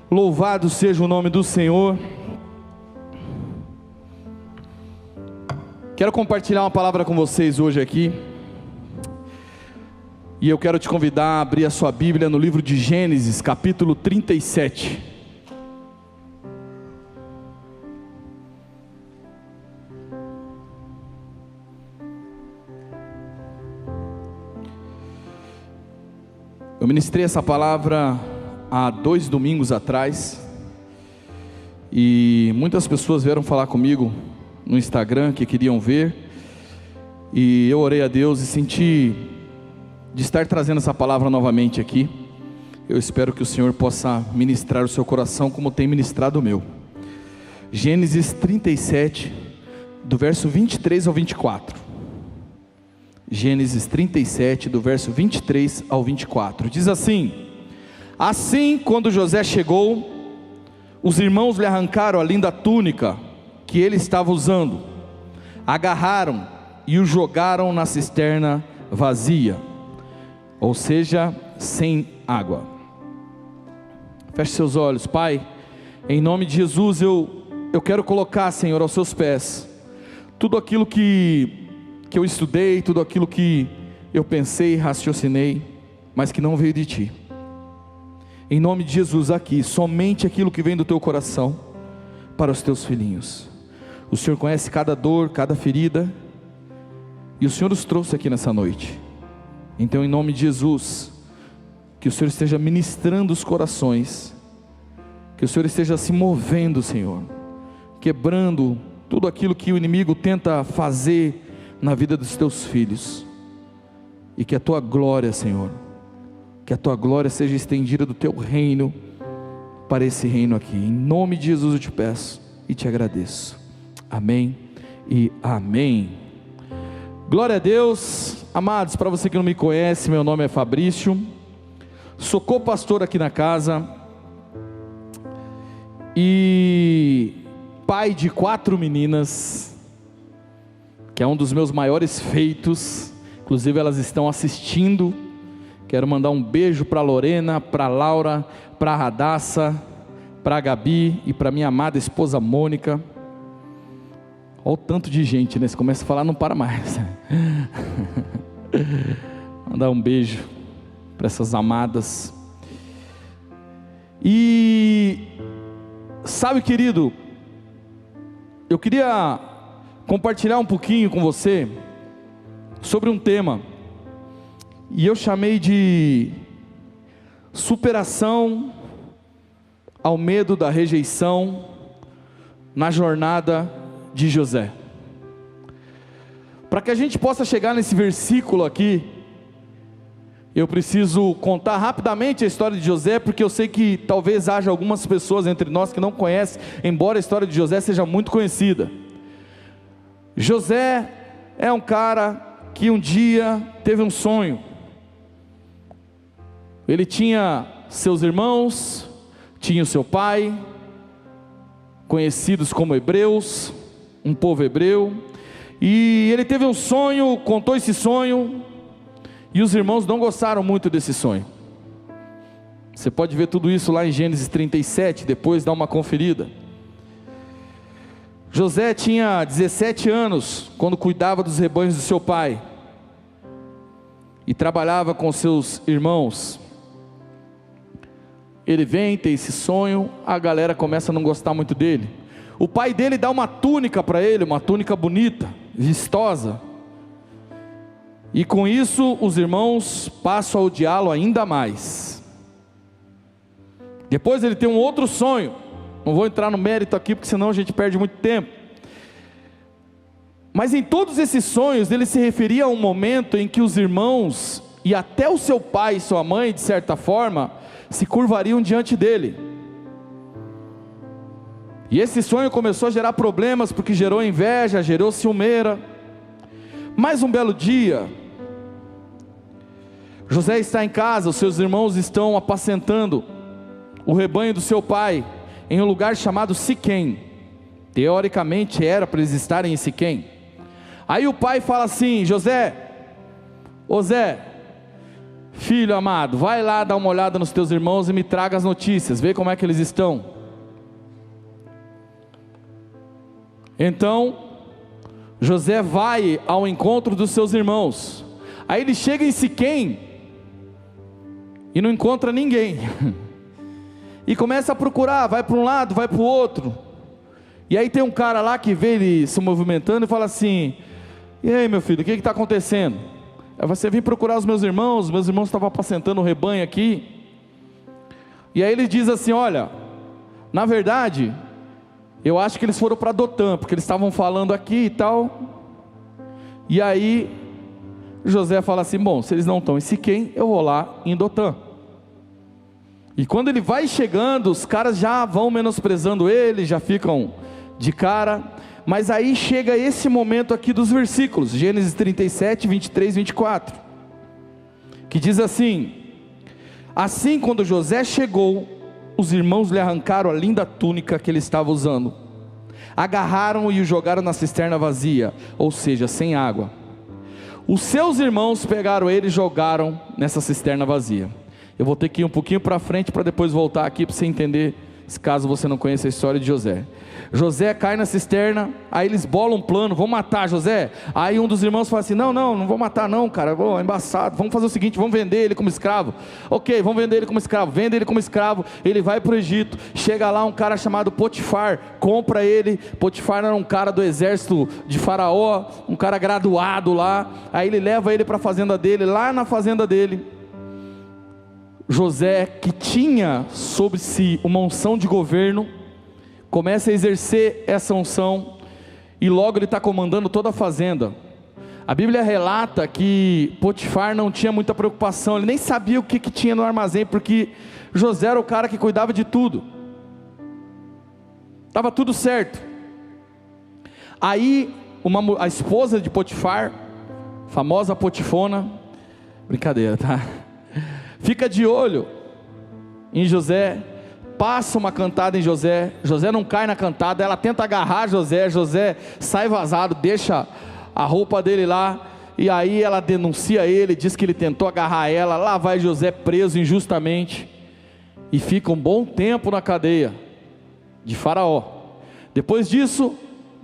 Louvado seja o nome do Senhor. Quero compartilhar uma palavra com vocês hoje aqui. E eu quero te convidar a abrir a sua Bíblia no livro de Gênesis, capítulo 37. Eu ministrei essa palavra há 2 domingos atrás, e muitas pessoas vieram falar comigo no Instagram que queriam ver, e eu orei a Deus e senti de estar trazendo essa palavra novamente aqui. Eu espero que o Senhor possa ministrar o seu coração como tem ministrado o meu. Gênesis 37, do verso 23 ao 24. Gênesis 37, do verso 23 ao 24, diz assim: Assim, quando José chegou, os irmãos lhe arrancaram a linda túnica que ele estava usando, agarraram e o jogaram na cisterna vazia, ou seja, sem água. Feche seus olhos. Pai, em nome de Jesus, eu quero colocar, Senhor, aos seus pés tudo aquilo que eu estudei, tudo aquilo que eu pensei, raciocinei, mas que não veio de Ti. Em nome de Jesus, aqui, somente aquilo que vem do Teu coração, para os Teus filhinhos. O Senhor conhece cada dor, cada ferida, e o Senhor os trouxe aqui nessa noite. Então, em nome de Jesus, que o Senhor esteja ministrando os corações, que o Senhor esteja se movendo, Senhor, quebrando tudo aquilo que o inimigo tenta fazer na vida dos Teus filhos, e que a Tua glória, Senhor, que a Tua glória seja estendida do Teu reino, para esse reino aqui. Em nome de Jesus eu te peço e te agradeço. Amém e amém. Glória a Deus. Amados, para você que não me conhece, meu nome é Fabrício, sou co-pastor aqui na casa, e pai de 4 meninas, que é um dos meus maiores feitos. Inclusive elas estão assistindo. Quero mandar um beijo para a Lorena, para a Laura, para a Radassa, para a Gabi e para minha amada esposa Mônica. Olha o tanto de gente, né? Você começa a falar, não para mais. Mandar um beijo para essas amadas. E sabe, querido, eu queria compartilhar um pouquinho com você sobre um tema, e eu chamei de superação ao medo da rejeição na jornada de José. Para que a gente possa chegar nesse versículo aqui, eu preciso contar rapidamente a história de José, porque eu sei que talvez haja algumas pessoas entre nós que não conhecem, embora a história de José seja muito conhecida. José é um cara que um dia teve um sonho. Ele tinha seus irmãos, tinha o seu pai, conhecidos como hebreus, um povo hebreu, e ele teve um sonho, contou esse sonho, e os irmãos não gostaram muito desse sonho. Você pode ver tudo isso lá em Gênesis 37, depois dá uma conferida. José tinha 17 anos, quando cuidava dos rebanhos do seu pai, e trabalhava com seus irmãos. Ele vem, tem esse sonho, a galera começa a não gostar muito dele. O pai dele dá uma túnica para ele, uma túnica bonita, vistosa, e com isso os irmãos passam a odiá-lo ainda mais. Depois ele tem um outro sonho, não vou entrar no mérito aqui, porque senão a gente perde muito tempo. Mas em todos esses sonhos, ele se referia a um momento em que os irmãos, e até o seu pai e sua mãe, de certa forma, se curvariam diante dele. E esse sonho começou a gerar problemas, porque gerou inveja, gerou ciumeira. Mais um belo dia, José está em casa, os seus irmãos estão apacentando o rebanho do seu pai, em um lugar chamado Siquém. Teoricamente era para eles estarem em Siquém. Aí o pai fala assim: José, ô Zé, filho amado, vai lá dar uma olhada nos teus irmãos e me traga as notícias, vê como é que eles estão. Então José vai ao encontro dos seus irmãos. Aí ele chega em Siquém e não encontra ninguém. E começa a procurar, vai para um lado, vai para o outro. E aí tem um cara lá que vê ele se movimentando e fala assim: e aí, meu filho, o que está acontecendo? Você vem procurar os meus irmãos estavam apacentando o rebanho aqui. E aí ele diz assim: olha, na verdade, eu acho que eles foram para Dotã, porque eles estavam falando aqui e tal. E aí José fala assim: bom, se eles não estão em Siquém, eu vou lá em Dotã. E quando ele vai chegando, os caras já vão menosprezando ele, já ficam de cara. Mas aí chega esse momento aqui dos versículos, Gênesis 37, 23, 24, que diz assim: assim quando José chegou, os irmãos lhe arrancaram a linda túnica que ele estava usando, agarraram e o jogaram na cisterna vazia, ou seja, sem água. Os seus irmãos pegaram ele e jogaram nessa cisterna vazia. Eu vou ter que ir um pouquinho para frente para depois voltar aqui para você entender, caso você não conheça a história de José. José cai na cisterna, aí eles bolam um plano: vão matar José. Aí um dos irmãos fala assim: não vou matar não, cara, é embaçado, vamos fazer o seguinte, vamos vender ele como escravo. Ok, vamos vender ele como escravo, vende ele como escravo. Ele vai para o Egito, chega lá um cara chamado Potifar, compra ele. Potifar era um cara do exército de Faraó, um cara graduado lá. Aí ele leva ele para a fazenda dele. Lá na fazenda dele, José, que tinha sobre si uma unção de governo, começa a exercer essa unção, e logo ele está comandando toda a fazenda. A Bíblia relata que Potifar não tinha muita preocupação, ele nem sabia o que tinha no armazém, porque José era o cara que cuidava de tudo, estava tudo certo. Aí a esposa de Potifar, famosa Potifona, brincadeira, tá? Fica de olho em José, passa uma cantada em José. José não cai na cantada, ela tenta agarrar José. José sai vazado, deixa a roupa dele lá. E aí ela denuncia ele, diz que ele tentou agarrar ela. Lá vai José preso injustamente, e fica um bom tempo na cadeia de Faraó. Depois disso,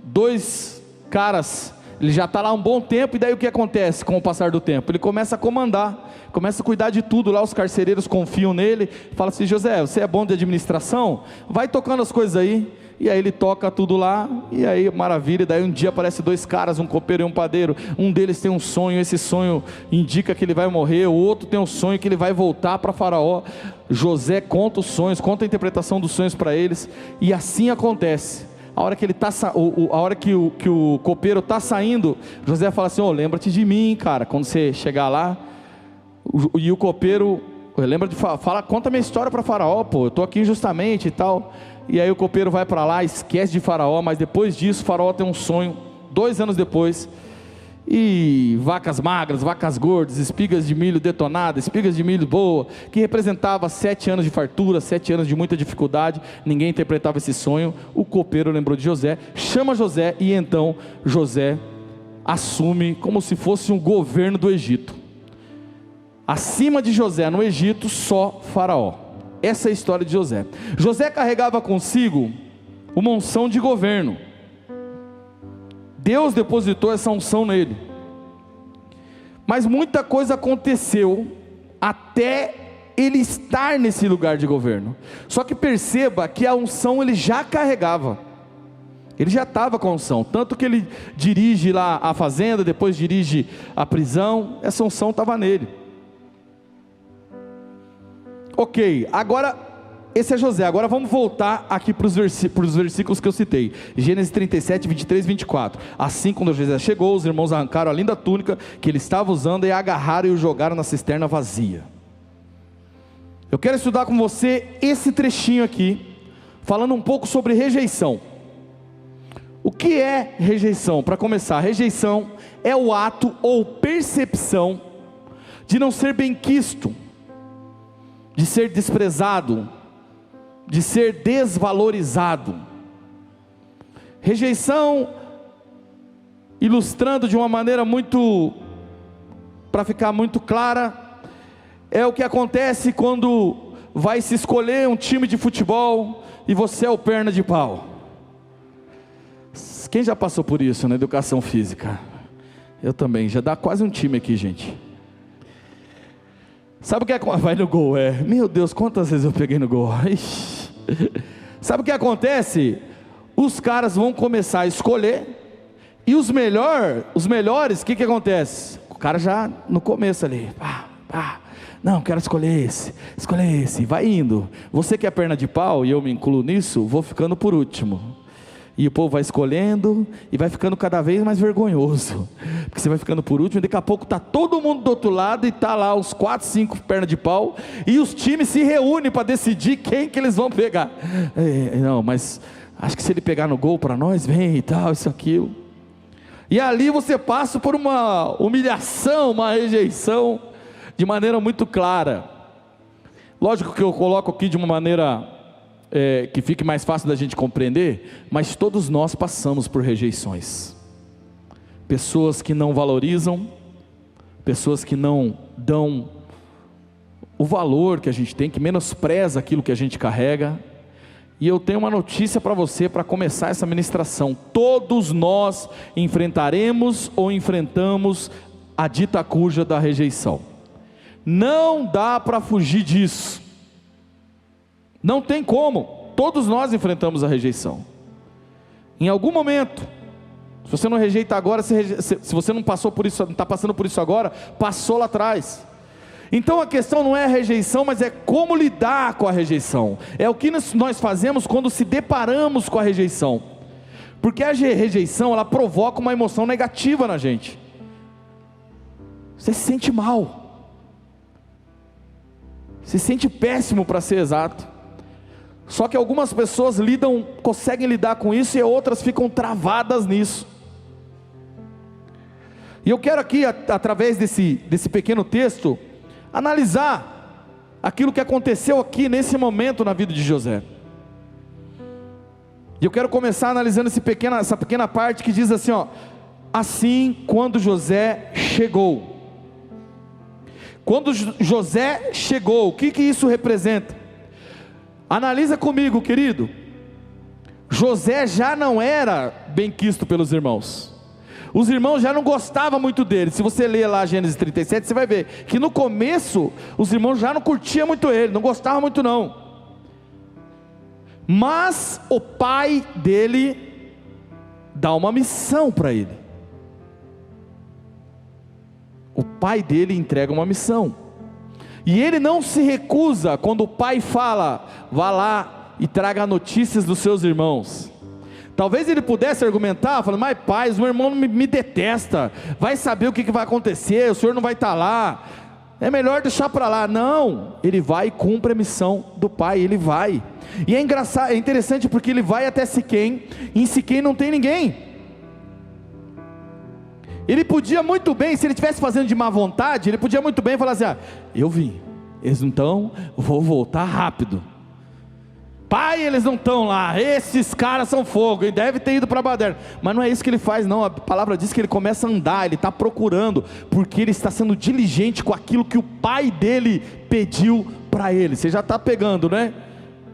dois caras, ele já está lá um bom tempo. E daí o que acontece com o passar do tempo? Ele começa a comandar, começa a cuidar de tudo lá. Os carcereiros confiam nele, fala assim: José, você é bom de administração, vai tocando as coisas aí. E aí ele toca tudo lá, e aí maravilha. Daí um dia aparece dois caras, um copeiro e um padeiro. Um deles tem um sonho, esse sonho indica que ele vai morrer. O outro tem um sonho que ele vai voltar para Faraó. José conta os sonhos, conta a interpretação dos sonhos para eles, e assim acontece. A hora que ele tá, a hora que o copeiro está saindo, José fala assim: lembra-te de mim, cara, quando você chegar lá. E o copeiro lembra de conta minha história para Faraó, pô, eu estou aqui injustamente e tal. E aí o copeiro vai para lá, esquece de Faraó. Mas depois disso, Faraó tem um sonho, 2 anos depois, e vacas magras, vacas gordas, espigas de milho detonadas, espigas de milho boa, que representava 7 anos de fartura, 7 anos de muita dificuldade. Ninguém interpretava esse sonho. O copeiro lembrou de José, chama José, e então José assume como se fosse um governo do Egito. Acima de José no Egito, só Faraó. Essa é a história de José. José carregava consigo uma unção de governo. Deus depositou essa unção nele. Mas muita coisa aconteceu até ele estar nesse lugar de governo. Só que perceba que a unção ele já carregava. Ele já estava com a unção. Tanto que ele dirige lá a fazenda, depois dirige a prisão. Essa unção estava nele. Ok, agora esse é José. Agora vamos voltar aqui para os versículos que eu citei. Gênesis 37, 23 e 24. Assim quando José chegou, os irmãos arrancaram a linda túnica que ele estava usando, e agarraram e o jogaram na cisterna vazia. Eu quero estudar com você esse trechinho aqui, falando um pouco sobre rejeição. O que é rejeição? Para começar, rejeição é o ato ou percepção de não ser benquisto, de ser desprezado, de ser desvalorizado. Rejeição, ilustrando de uma maneira muito, para ficar muito clara, é o que acontece quando vai se escolher um time de futebol e você é o perna de pau. Quem já passou por isso na educação física? Eu também, já dá quase um time aqui, gente. Sabe o que é? Vai no gol, meu Deus, quantas vezes eu peguei no gol. Ixi. Sabe o que acontece? Os caras vão começar a escolher, e os melhores, o que acontece? O cara já no começo ali, não, quero escolher esse, vai indo. Você que é perna de pau, e eu me incluo nisso, vou ficando por último. E o povo vai escolhendo, e vai ficando cada vez mais vergonhoso, porque você vai ficando por último, e daqui a pouco está todo mundo do outro lado, e está lá os 4, 5 pernas de pau, e os times se reúnem para decidir quem que eles vão pegar. Não, mas acho que se ele pegar no gol para nós, vem e tal, isso, aquilo. E ali você passa por uma humilhação, uma rejeição, de maneira muito clara. Lógico que eu coloco aqui de uma maneira que fique mais fácil da gente compreender, mas todos nós passamos por rejeições. Pessoas que não valorizam, pessoas que não dão o valor que a gente tem, que menospreza aquilo que a gente carrega. E eu tenho uma notícia para você, para começar essa ministração: todos nós enfrentaremos ou enfrentamos a dita cuja da rejeição. Não dá para fugir disso. Não tem como, todos nós enfrentamos a rejeição. Em algum momento, se você não rejeita agora, se você não passou por isso, não está passando por isso agora, passou lá atrás. Então a questão não é a rejeição, mas é como lidar com a rejeição. É o que nós fazemos quando se deparamos com a rejeição. Porque a rejeição, ela provoca uma emoção negativa na gente. Você se sente mal, se sente péssimo, para ser exato. Só que algumas pessoas conseguem lidar com isso, e outras ficam travadas nisso. E eu quero aqui, através desse pequeno texto, analisar aquilo que aconteceu aqui nesse momento na vida de José. E eu quero começar analisando essa pequena parte que diz assim, assim quando José chegou. Quando José chegou, o que isso representa? Analisa comigo, querido. José já não era benquisto pelos irmãos. Os irmãos já não gostavam muito dele. Se você ler lá Gênesis 37, você vai ver que no começo os irmãos já não curtiam muito ele, não gostavam muito não. Mas o pai dele dá uma missão para ele. O pai dele entrega uma missão. E ele não se recusa quando o pai fala: vá lá e traga notícias dos seus irmãos. Talvez ele pudesse argumentar, falando: mas pai, o meu irmão me detesta, vai saber o que vai acontecer, o senhor não vai estar lá, é melhor deixar para lá. Não, ele vai e cumpre a missão do pai, ele vai. E é engraçado, é interessante porque ele vai até Siquém, e em Siquém não tem ninguém. Ele podia muito bem, se ele estivesse fazendo de má vontade, ele podia muito bem falar assim: eu vim, então vou voltar rápido. Pai, eles não estão lá, esses caras são fogo, e deve ter ido para Baderna. Mas não é isso que ele faz não, a palavra diz que ele começa a andar, ele está procurando, porque ele está sendo diligente com aquilo que o pai dele pediu para ele. Você já está pegando, né?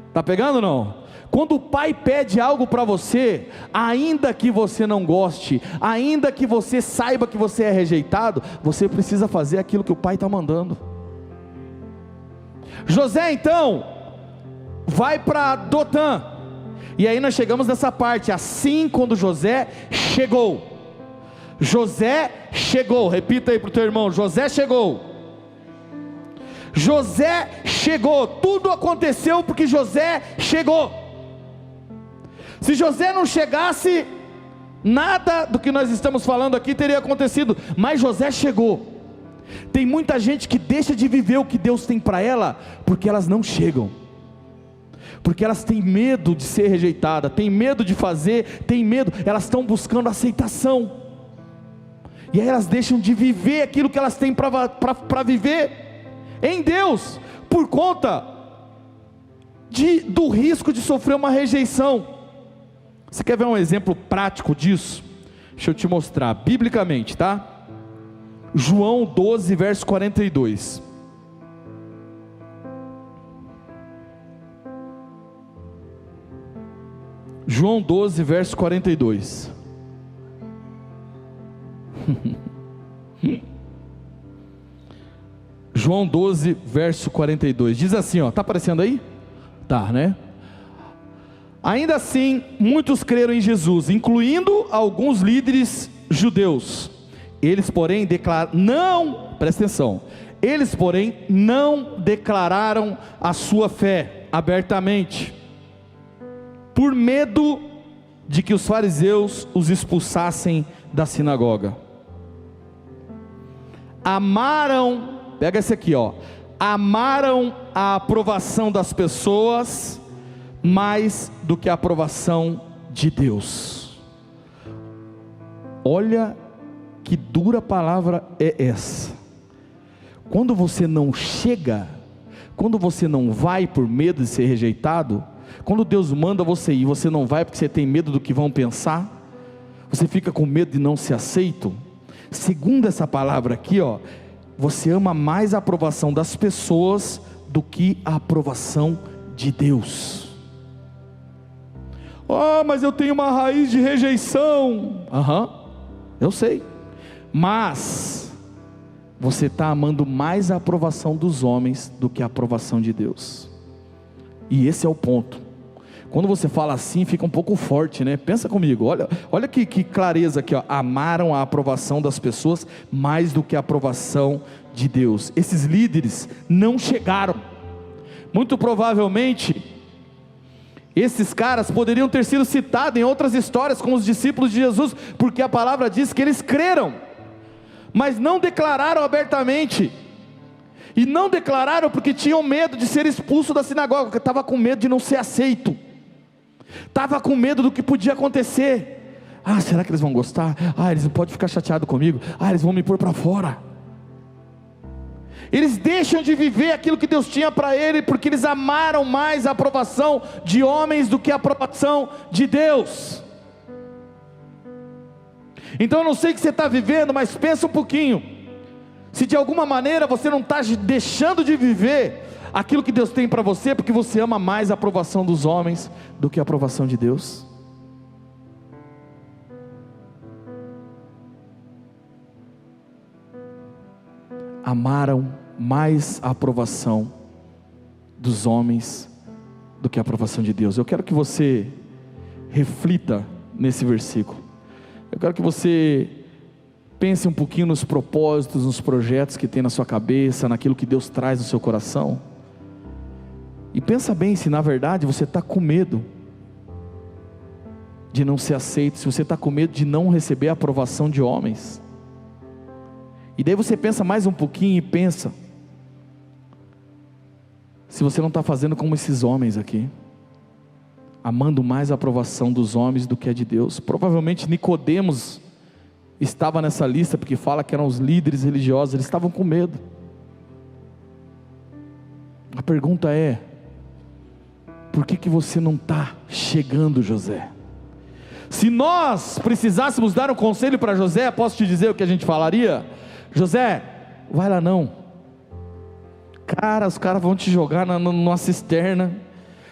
Está pegando ou não? Quando o pai pede algo para você, ainda que você não goste, ainda que você saiba que você é rejeitado, você precisa fazer aquilo que o pai está mandando. José então vai para Dotã, e aí nós chegamos nessa parte: assim quando José chegou. José chegou, repita aí para o teu irmão: José chegou. José chegou, tudo aconteceu porque José chegou. Se José não chegasse, nada do que nós estamos falando aqui teria acontecido, mas José chegou. Tem muita gente que deixa de viver o que Deus tem para ela, porque elas não chegam, porque elas têm medo de ser rejeitada, têm medo de fazer, têm medo, elas estão buscando aceitação, e aí elas deixam de viver aquilo que elas têm para viver em Deus, por conta do risco de sofrer uma rejeição. Você quer ver um exemplo prático disso? Deixa eu te mostrar, biblicamente, tá? João 12, verso 42. João 12, verso 42. João 12, verso 42. Diz assim, ó, tá aparecendo aí? Tá, né? Ainda assim, muitos creram em Jesus, incluindo alguns líderes judeus. Eles, porém, presta atenção, eles, porém, não declararam a sua fé abertamente, por medo de que os fariseus os expulsassem da sinagoga. Amaram, pega esse aqui, ó, amaram a aprovação das pessoas mais do que a aprovação de Deus. Olha que dura palavra é essa. Quando você não chega, quando você não vai por medo de ser rejeitado, quando Deus manda você ir, você não vai porque você tem medo do que vão pensar, você fica com medo de não ser aceito. Segundo essa palavra aqui, ó, você ama mais a aprovação das pessoas do que a aprovação de Deus. Mas eu tenho uma raiz de rejeição. Eu sei. Mas você está amando mais a aprovação dos homens do que a aprovação de Deus. E esse é o ponto. Quando você fala assim, fica um pouco forte, né? Pensa comigo, olha que clareza aqui, ó. Amaram a aprovação das pessoas mais do que a aprovação de Deus. Esses líderes não chegaram. Muito provavelmente esses caras poderiam ter sido citados em outras histórias com os discípulos de Jesus, porque a palavra diz que eles creram, mas não declararam abertamente. E não declararam porque tinham medo de ser expulso da sinagoga, porque estava com medo de não ser aceito, estava com medo do que podia acontecer. Será que eles vão gostar? Eles não podem ficar chateados comigo. Eles vão me pôr para fora. Eles deixam de viver aquilo que Deus tinha para ele, porque eles amaram mais a aprovação de homens do que a aprovação de Deus. Então eu não sei o que você está vivendo, mas pensa um pouquinho, se de alguma maneira você não está deixando de viver aquilo que Deus tem para você, porque você ama mais a aprovação dos homens do que a aprovação de Deus. Amaram mais a aprovação dos homens do que a aprovação de Deus. Eu quero que você reflita nesse versículo. Eu quero que você pense um pouquinho nos propósitos, nos projetos que tem na sua cabeça, naquilo que Deus traz no seu coração. E pensa bem se na verdade você está com medo de não ser aceito, se você está com medo de não receber a aprovação de homens. E daí você pensa mais um pouquinho e pensa, se você não está fazendo como esses homens aqui, amando mais a aprovação dos homens do que a de Deus. Provavelmente Nicodemos estava nessa lista, porque fala que eram os líderes religiosos, eles estavam com medo. A pergunta é, por que você não está chegando, José? Se nós precisássemos dar um conselho para José, posso te dizer o que a gente falaria? José, vai lá não. Os caras vão te jogar numa cisterna,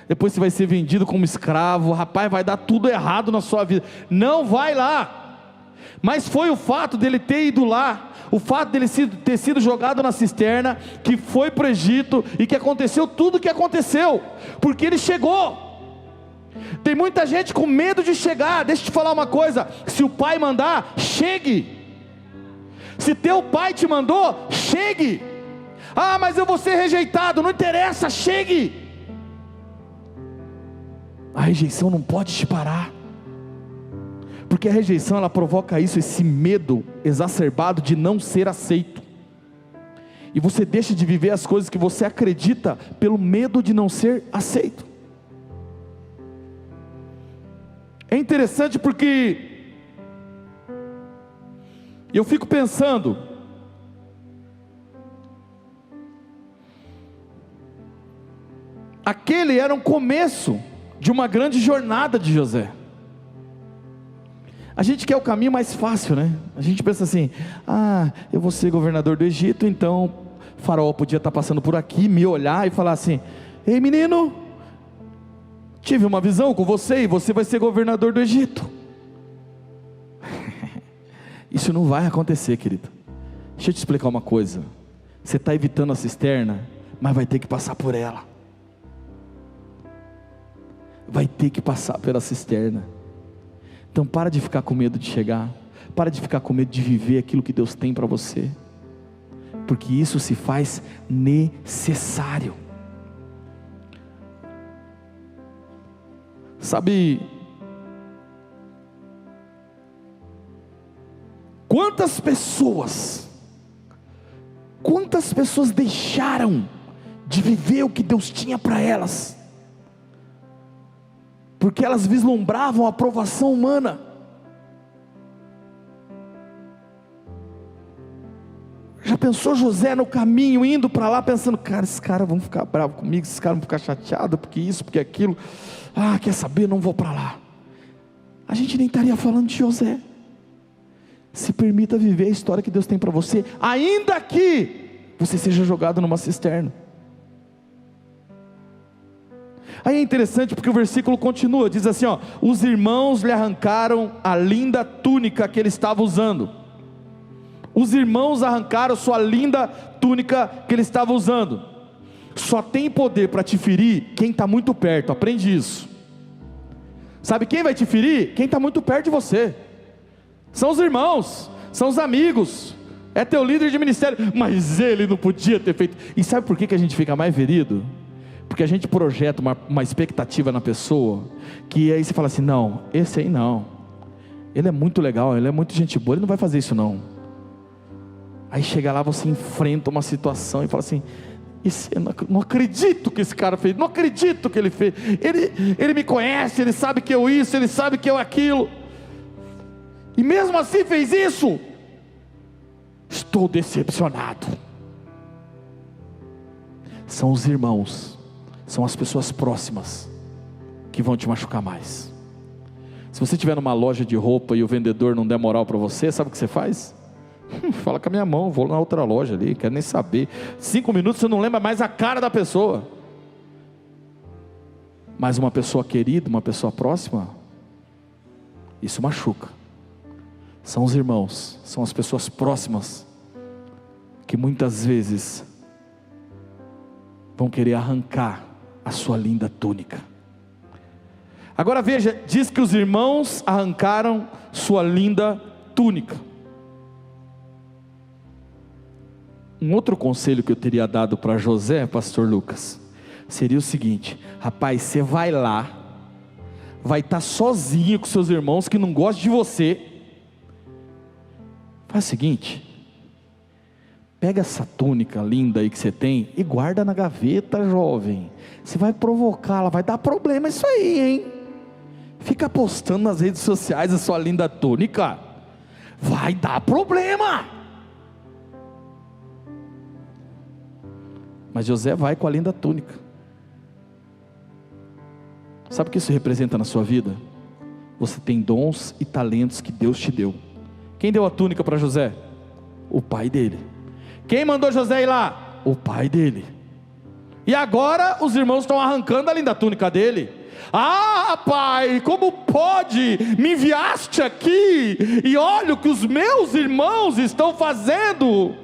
depois você vai ser vendido como escravo, rapaz, vai dar tudo errado na sua vida, não vai lá. Mas foi o fato dele ter ido lá, o fato dele ter sido jogado na cisterna, que foi para o Egito, e que aconteceu tudo o que aconteceu, porque ele chegou. Tem muita gente com medo de chegar. Deixa eu te falar uma coisa, se o pai mandar, chegue. Se teu pai te mandou, chegue. Mas eu vou ser rejeitado, não interessa, chegue. A rejeição não pode te parar, porque a rejeição ela provoca isso, esse medo exacerbado de não ser aceito, e você deixa de viver as coisas que você acredita pelo medo de não ser aceito. É interessante porque eu fico pensando, aquele era um começo de uma grande jornada de José. A gente quer o caminho mais fácil, né? A gente pensa assim, eu vou ser governador do Egito, então Faraó podia estar passando por aqui, me olhar e falar assim, ei menino, tive uma visão com você e você vai ser governador do Egito. Isso não vai acontecer, querido. Deixa eu te explicar uma coisa. Você está evitando a cisterna, mas vai ter que passar por ela. Vai ter que passar pela cisterna. Então para de ficar com medo de chegar. Para de ficar com medo de viver aquilo que Deus tem para você. Porque isso se faz necessário. Sabe, quantas pessoas deixaram de viver o que Deus tinha para elas, porque elas vislumbravam a aprovação humana. Já pensou José no caminho, indo para lá, pensando, cara, esses caras vão ficar bravos comigo, esses caras vão ficar chateados, porque isso, porque aquilo, quer saber, não vou para lá. A gente nem estaria falando de José. Se permita viver a história que Deus tem para você, ainda que você seja jogado numa cisterna. Aí é interessante porque o versículo continua, diz assim, os irmãos lhe arrancaram a linda túnica que ele estava usando. Os irmãos arrancaram sua linda túnica que ele estava usando. Só tem poder para te ferir quem está muito perto, aprende isso. Sabe quem vai te ferir? Quem está muito perto de você. São os irmãos, são os amigos, é teu líder de ministério, mas ele não podia ter feito. E sabe por que a gente fica mais ferido? Porque a gente projeta uma expectativa na pessoa, que aí você fala assim, não, esse aí não, ele é muito legal, ele é muito gente boa, ele não vai fazer isso não. Aí chega lá, você enfrenta uma situação e fala assim, não acredito que esse cara fez, não acredito que ele fez, ele me conhece, ele sabe que eu isso, ele sabe que eu aquilo, e mesmo assim fez isso. Estou decepcionado. São os irmãos, são as pessoas próximas que vão te machucar mais. Se você estiver numa loja de roupa e o vendedor não der moral para você, sabe o que você faz? Fala com a minha mão, vou na outra loja ali, quero nem saber. 5 minutos você não lembra mais a cara da pessoa. Mas uma pessoa querida, uma pessoa próxima, isso machuca. São os irmãos, são as pessoas próximas, que muitas vezes vão querer arrancar a sua linda túnica. Agora veja, diz que os irmãos arrancaram sua linda túnica. Um outro conselho que eu teria dado para José, pastor Lucas, seria o seguinte: rapaz, você vai lá, vai estar sozinho com seus irmãos que não gostam de você. Faz o seguinte, pega essa túnica linda aí que você tem e guarda na gaveta, jovem. Você vai provocá-la, vai dar problema isso aí, hein? Fica postando nas redes sociais a sua linda túnica, vai dar problema. Mas José vai com a linda túnica. Sabe o que isso representa na sua vida? Você tem dons e talentos que Deus te deu. Quem deu a túnica para José? O pai dele. Quem mandou José ir lá? O pai dele. E agora os irmãos estão arrancando a linda túnica dele. Pai, como pode? Me enviaste aqui e olha o que os meus irmãos estão fazendo.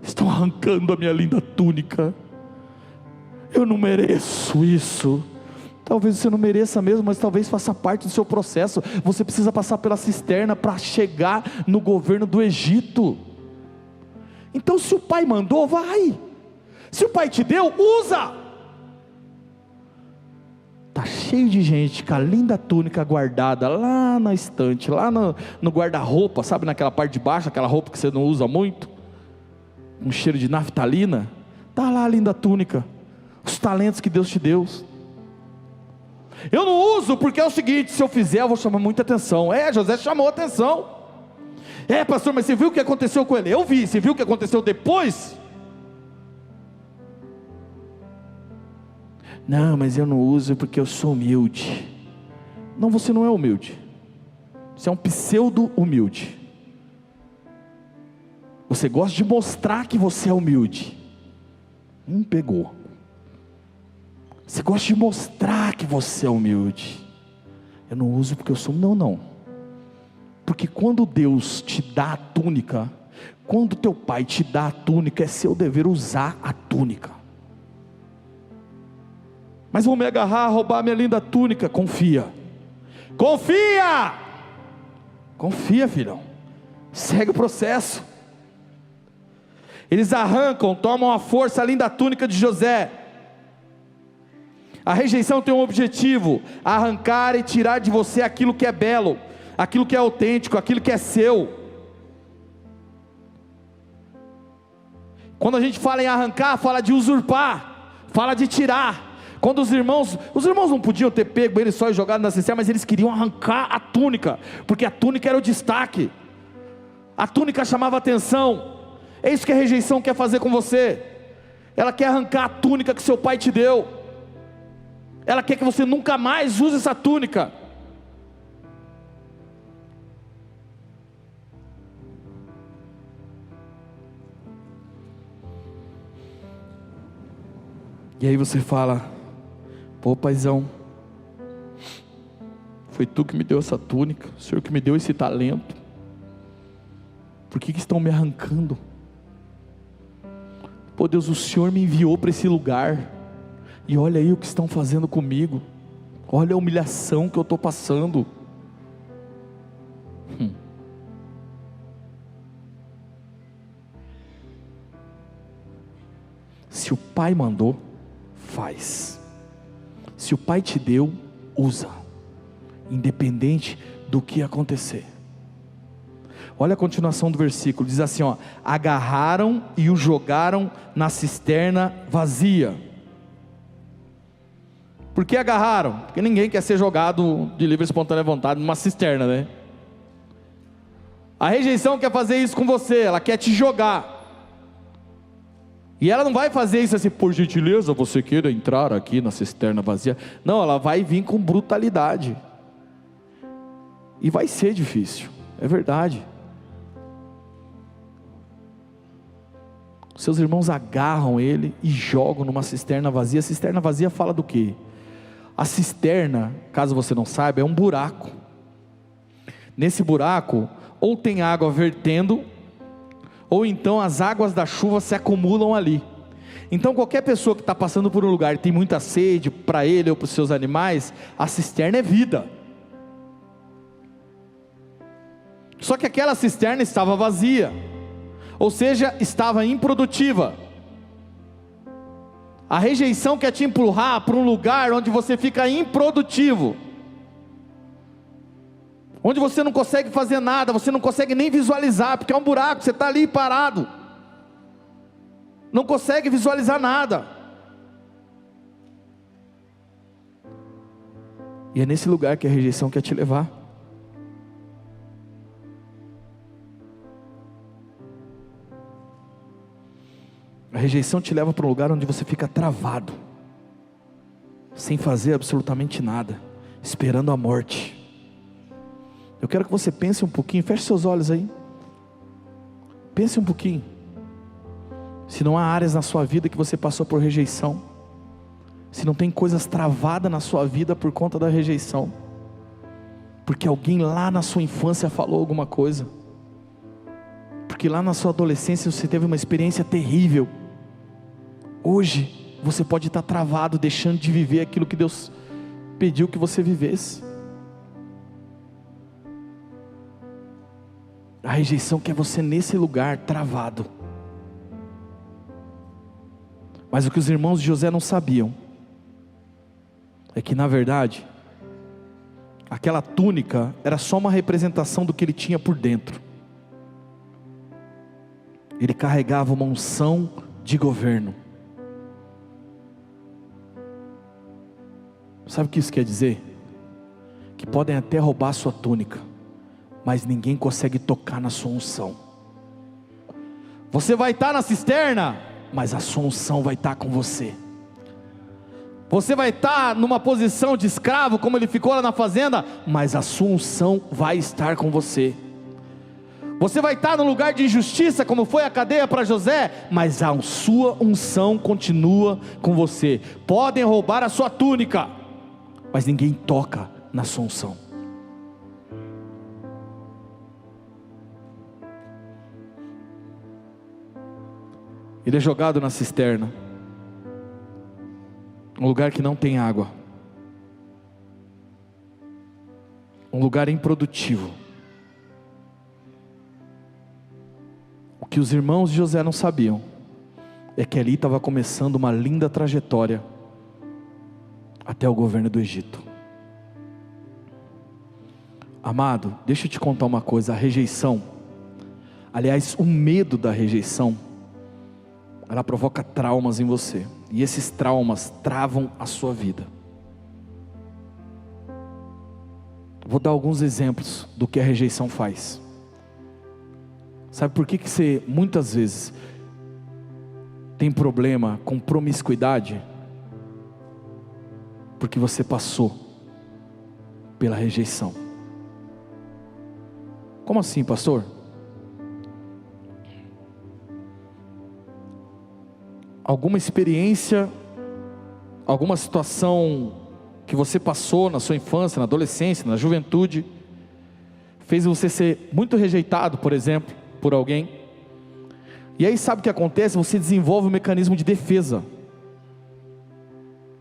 Estão arrancando a minha linda túnica. Eu não mereço isso. Talvez você não mereça mesmo, mas talvez faça parte do seu processo. Você precisa passar pela cisterna para chegar no governo do Egito. Então se o pai mandou, vai. Se o pai te deu, usa. Está cheio de gente com a linda túnica guardada lá na estante, lá no guarda-roupa, sabe, naquela parte de baixo, aquela roupa que você não usa muito, um cheiro de naftalina. Está lá a linda túnica, os talentos que Deus te deu. Eu não uso porque é o seguinte, se eu fizer eu vou chamar muita atenção. José chamou atenção. Pastor, mas você viu o que aconteceu com ele? Eu vi. Você viu o que aconteceu depois? Não, mas eu não uso porque eu sou humilde. Não, você não é humilde. Você é um pseudo humilde. Você gosta de mostrar que você é humilde. Pegou. Você gosta de mostrar que você é humilde. Eu não uso porque eu sou. Não. Porque quando Deus te dá a túnica, quando teu pai te dá a túnica, é seu dever usar a túnica. Mas vão me agarrar, roubar minha linda túnica. Confia. Confia, filhão. Segue o processo. Eles arrancam, tomam à força a linda túnica de José. A rejeição tem um objetivo: arrancar e tirar de você aquilo que é belo, aquilo que é autêntico, aquilo que é seu. Quando a gente fala em arrancar, fala de usurpar, fala de tirar. Quando os irmãos não podiam ter pego ele só e jogado na cisterna, mas eles queriam arrancar a túnica, porque a túnica era o destaque, a túnica chamava atenção. É isso que a rejeição quer fazer com você. Ela quer arrancar a túnica que seu pai te deu. Ela quer que você nunca mais use essa túnica. E aí você fala: pô, paizão, foi tu que me deu essa túnica, o Senhor que me deu esse talento. Por que estão me arrancando? Pô, Deus, o Senhor me enviou para esse lugar, e olha aí o que estão fazendo comigo. Olha a humilhação que eu estou passando. Se o Pai mandou, faz. Se o Pai te deu, usa, independente do que acontecer. Olha a continuação do versículo, diz assim, ó: agarraram e o jogaram na cisterna vazia. Por que agarraram? Porque ninguém quer ser jogado de livre e espontânea vontade numa cisterna, né? A rejeição quer fazer isso com você, ela quer te jogar. E ela não vai fazer isso assim, por gentileza, você queira entrar aqui na cisterna vazia. Não, ela vai vir com brutalidade. E vai ser difícil, é verdade. Seus irmãos agarram ele e jogam numa cisterna vazia. A cisterna vazia fala do quê? A cisterna, caso você não saiba, é um buraco. Nesse buraco, ou tem água vertendo, ou então as águas da chuva se acumulam ali. Então qualquer pessoa que está passando por um lugar e tem muita sede, para ele ou para os seus animais, a cisterna é vida. Só que aquela cisterna estava vazia, ou seja, estava improdutiva. A rejeição quer te empurrar para um lugar onde você fica improdutivo, onde você não consegue fazer nada, você não consegue nem visualizar, porque é um buraco, você está ali parado, não consegue visualizar nada. E é nesse lugar que a rejeição quer te levar. A rejeição te leva para um lugar onde você fica travado, sem fazer absolutamente nada, esperando a morte. Eu quero que você pense um pouquinho, feche seus olhos aí. Pense um pouquinho. Se não há áreas na sua vida que você passou por rejeição, se não tem coisas travadas na sua vida por conta da rejeição, porque alguém lá na sua infância falou alguma coisa, porque lá na sua adolescência você teve uma experiência terrível. Hoje você pode estar travado, deixando de viver aquilo que Deus pediu que você vivesse. A rejeição quer você nesse lugar travado. Mas o que os irmãos de José não sabiam é que, na verdade, aquela túnica era só uma representação do que ele tinha por dentro. Ele carregava uma unção de governo. Sabe o que isso quer dizer? Que podem até roubar a sua túnica, mas ninguém consegue tocar na sua unção. Você vai estar na cisterna, mas a sua unção vai estar com você. Você vai estar numa posição de escravo, como ele ficou lá na fazenda, mas a sua unção vai estar com você. Você vai estar no lugar de injustiça, como foi a cadeia para José, mas a sua unção continua com você. Podem roubar a sua túnica, mas ninguém toca na sua unção. Ele é jogado na cisterna, um lugar que não tem água, um lugar improdutivo. O que os irmãos de José não sabiam é que ali estava começando uma linda trajetória até o governo do Egito. Amado, deixa eu te contar uma coisa: a rejeição, aliás, o medo da rejeição, ela provoca traumas em você, e esses traumas travam a sua vida. Vou dar alguns exemplos do que a rejeição faz. Sabe por que você muitas vezes tem problema com promiscuidade? Porque você passou pela rejeição. Como assim, pastor? Alguma experiência, alguma situação que você passou na sua infância, na adolescência, na juventude, fez você ser muito rejeitado, por exemplo, por alguém. E aí sabe o que acontece? Você desenvolve um mecanismo de defesa.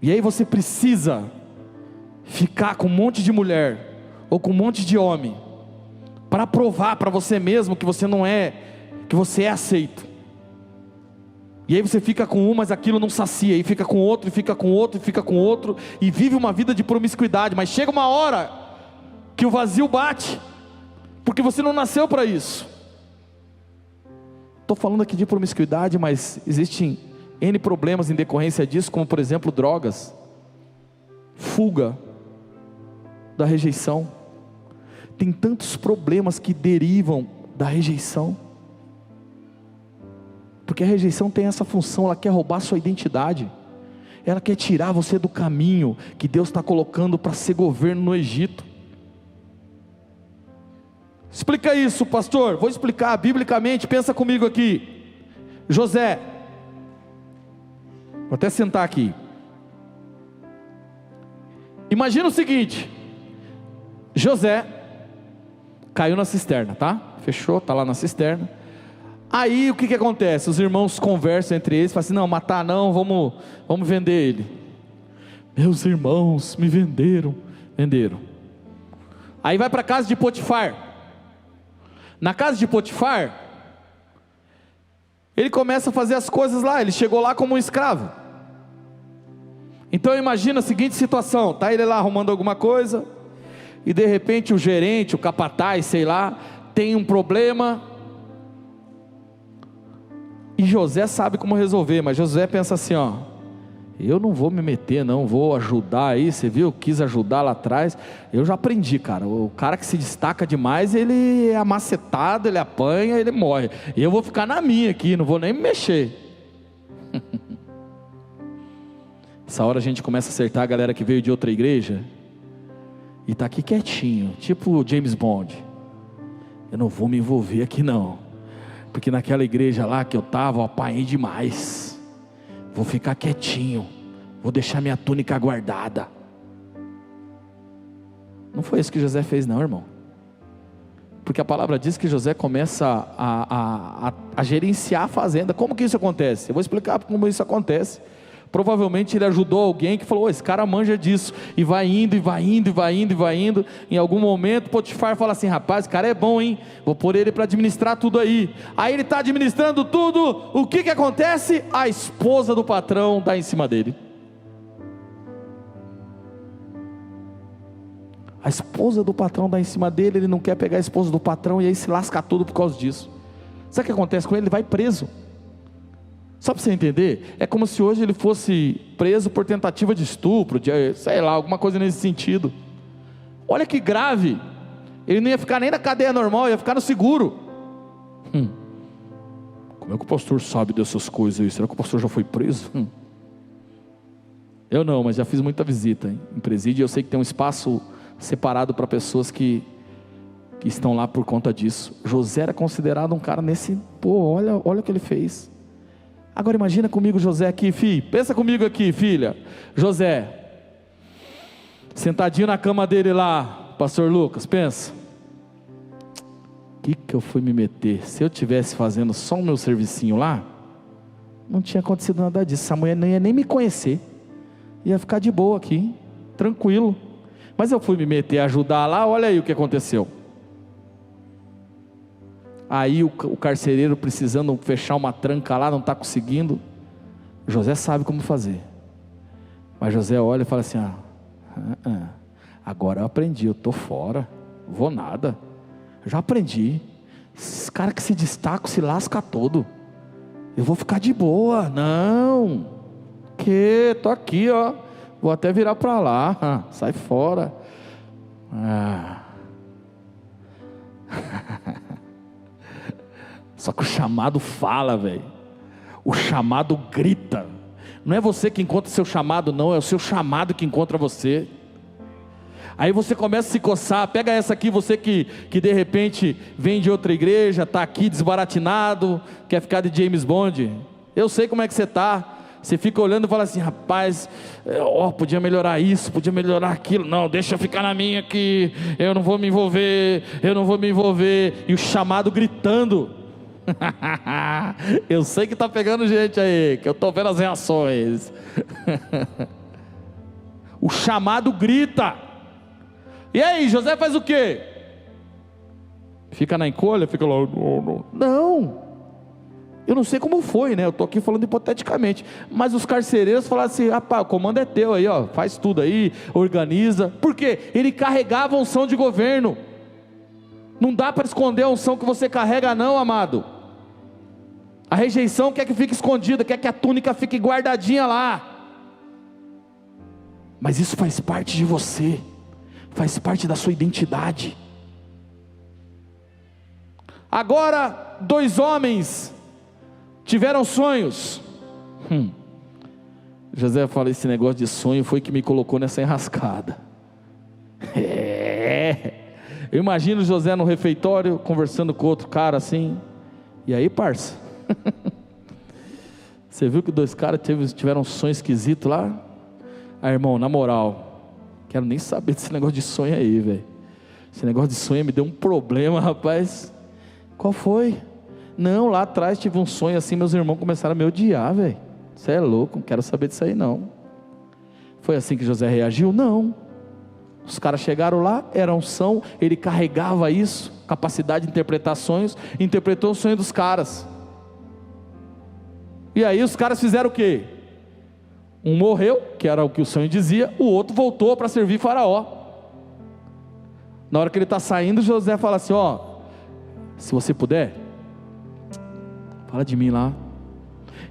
E aí você precisa ficar com um monte de mulher, ou com um monte de homem, para provar para você mesmo que você não é, que você é aceito. E aí você fica com um, mas aquilo não sacia, e fica com outro, e fica com outro, e fica com outro, e vive uma vida de promiscuidade. Mas chega uma hora que o vazio bate, porque você não nasceu para isso. Estou falando aqui de promiscuidade, mas existem N problemas em decorrência disso, como por exemplo drogas, fuga da rejeição. Tem tantos problemas que derivam da rejeição, porque a rejeição tem essa função, ela quer roubar sua identidade, ela quer tirar você do caminho que Deus está colocando para ser governo no Egito. Explica isso, pastor. Vou explicar biblicamente, pensa comigo aqui. José, vou até sentar aqui. Imagina o seguinte: José caiu na cisterna, tá? Fechou, tá lá na cisterna. Aí o que acontece? Os irmãos conversam entre eles, falam assim: não, matar não, vamos vender ele. Meus irmãos me venderam. Aí vai para a casa de Potifar. Na casa de Potifar, ele começa a fazer as coisas lá. Ele chegou lá como um escravo. Então imagina a seguinte situação: está ele lá arrumando alguma coisa, e de repente o gerente, o capataz, sei lá, tem um problema, e José sabe como resolver. Mas José pensa assim, ó: eu não vou me meter, não vou ajudar aí. Você viu, eu quis ajudar lá atrás. Eu já aprendi, cara. O cara que se destaca demais, ele é amacetado, ele apanha, ele morre. E eu vou ficar na minha aqui, não vou nem me mexer. Essa hora a gente começa a acertar a galera que veio de outra igreja e está aqui quietinho, tipo James Bond. Eu não vou me envolver aqui não, porque naquela igreja lá que eu estava, eu apanhei demais. Vou ficar quietinho, vou deixar minha túnica guardada. Não foi isso que José fez não, irmão. Porque a palavra diz que José começa a gerenciar a fazenda. Como que isso acontece? Eu vou explicar como isso acontece. Provavelmente ele ajudou alguém que falou: esse cara manja disso. E vai indo, e vai indo, e vai indo, e vai indo. Em algum momento Potifar fala assim: rapaz, esse cara é bom, hein? Vou pôr ele para administrar tudo aí. Aí ele está administrando tudo. O que acontece? A esposa do patrão dá em cima dele. A esposa do patrão dá em cima dele. Ele não quer pegar a esposa do patrão, e aí se lasca tudo por causa disso. Sabe o que acontece com ele? Ele vai preso. Só para você entender, é como se hoje ele fosse preso por tentativa de estupro, de, sei lá, alguma coisa nesse sentido. Olha que grave. Ele não ia ficar nem na cadeia normal, ia ficar no seguro. Como é que o pastor sabe dessas coisas aí? Será que o pastor já foi preso? Eu não, mas já fiz muita visita em presídio. Eu sei que tem um espaço separado para pessoas que que estão lá por conta disso. José era considerado um cara nesse, olha o que ele fez. Agora imagina comigo José aqui, filho, pensa comigo aqui, filha. José, sentadinho na cama dele lá, pastor Lucas, pensa. O que eu fui me meter? Se eu tivesse fazendo só o meu servicinho lá, não tinha acontecido nada disso. Essa mulher não ia nem me conhecer, ia ficar de boa aqui, tranquilo. Mas eu fui me meter a ajudar lá, olha aí o que aconteceu. Aí o carcereiro precisando fechar uma tranca lá, não está conseguindo. José sabe como fazer. Mas José olha e fala assim: agora eu aprendi, eu estou fora, vou nada. Eu já aprendi. Esses caras que se destacam se lasca todo. Eu vou ficar de boa. Não, que tô aqui, ó. Vou até virar para lá. Sai fora. Só que o chamado fala, velho. O chamado grita. Não é você que encontra o seu chamado, não. É o seu chamado que encontra você. Aí você começa a se coçar. Pega essa aqui, você que de repente vem de outra igreja, está aqui desbaratinado, quer ficar de James Bond. Eu sei como é que você está. Você fica olhando e fala assim: rapaz, podia melhorar isso, podia melhorar aquilo. Não, deixa eu ficar na minha aqui. Eu não vou me envolver. E o chamado gritando. Eu sei que está pegando gente aí, que eu estou vendo as reações. O chamado grita. E aí, José faz o quê? Fica na encolha, fica lá. Não, eu não sei como foi, né? Eu estou aqui falando hipoteticamente. Mas os carcereiros falaram assim: rapaz, o comando é teu aí, ó, faz tudo aí, organiza. Por quê? Ele carregava a unção de governo. Não dá para esconder a unção que você carrega, não, amado. A rejeição quer que fique escondida, quer que a túnica fique guardadinha lá. Mas isso faz parte de você, faz parte da sua identidade. Agora, 2 homens tiveram sonhos. José fala: esse negócio de sonho foi que me colocou nessa enrascada. Eu imagino José no refeitório, conversando com outro cara assim: e aí, parça? Você viu que 2 caras tiveram um sonho esquisito lá? Irmão, na moral, quero nem saber desse negócio de sonho aí, velho. Esse negócio de sonho me deu um problema, rapaz. Qual foi? Não, lá atrás tive um sonho assim, meus irmãos começaram a me odiar, velho. Você é louco, não quero saber disso aí não. Foi assim que José reagiu? Não. Os caras chegaram lá, era unção, ele carregava isso, capacidade de interpretar sonhos, interpretou o sonho dos caras. E aí os caras fizeram o quê? Um morreu, que era o que o sonho dizia, o outro voltou para servir Faraó. Na hora que ele está saindo, José fala assim: se você puder, fala de mim lá.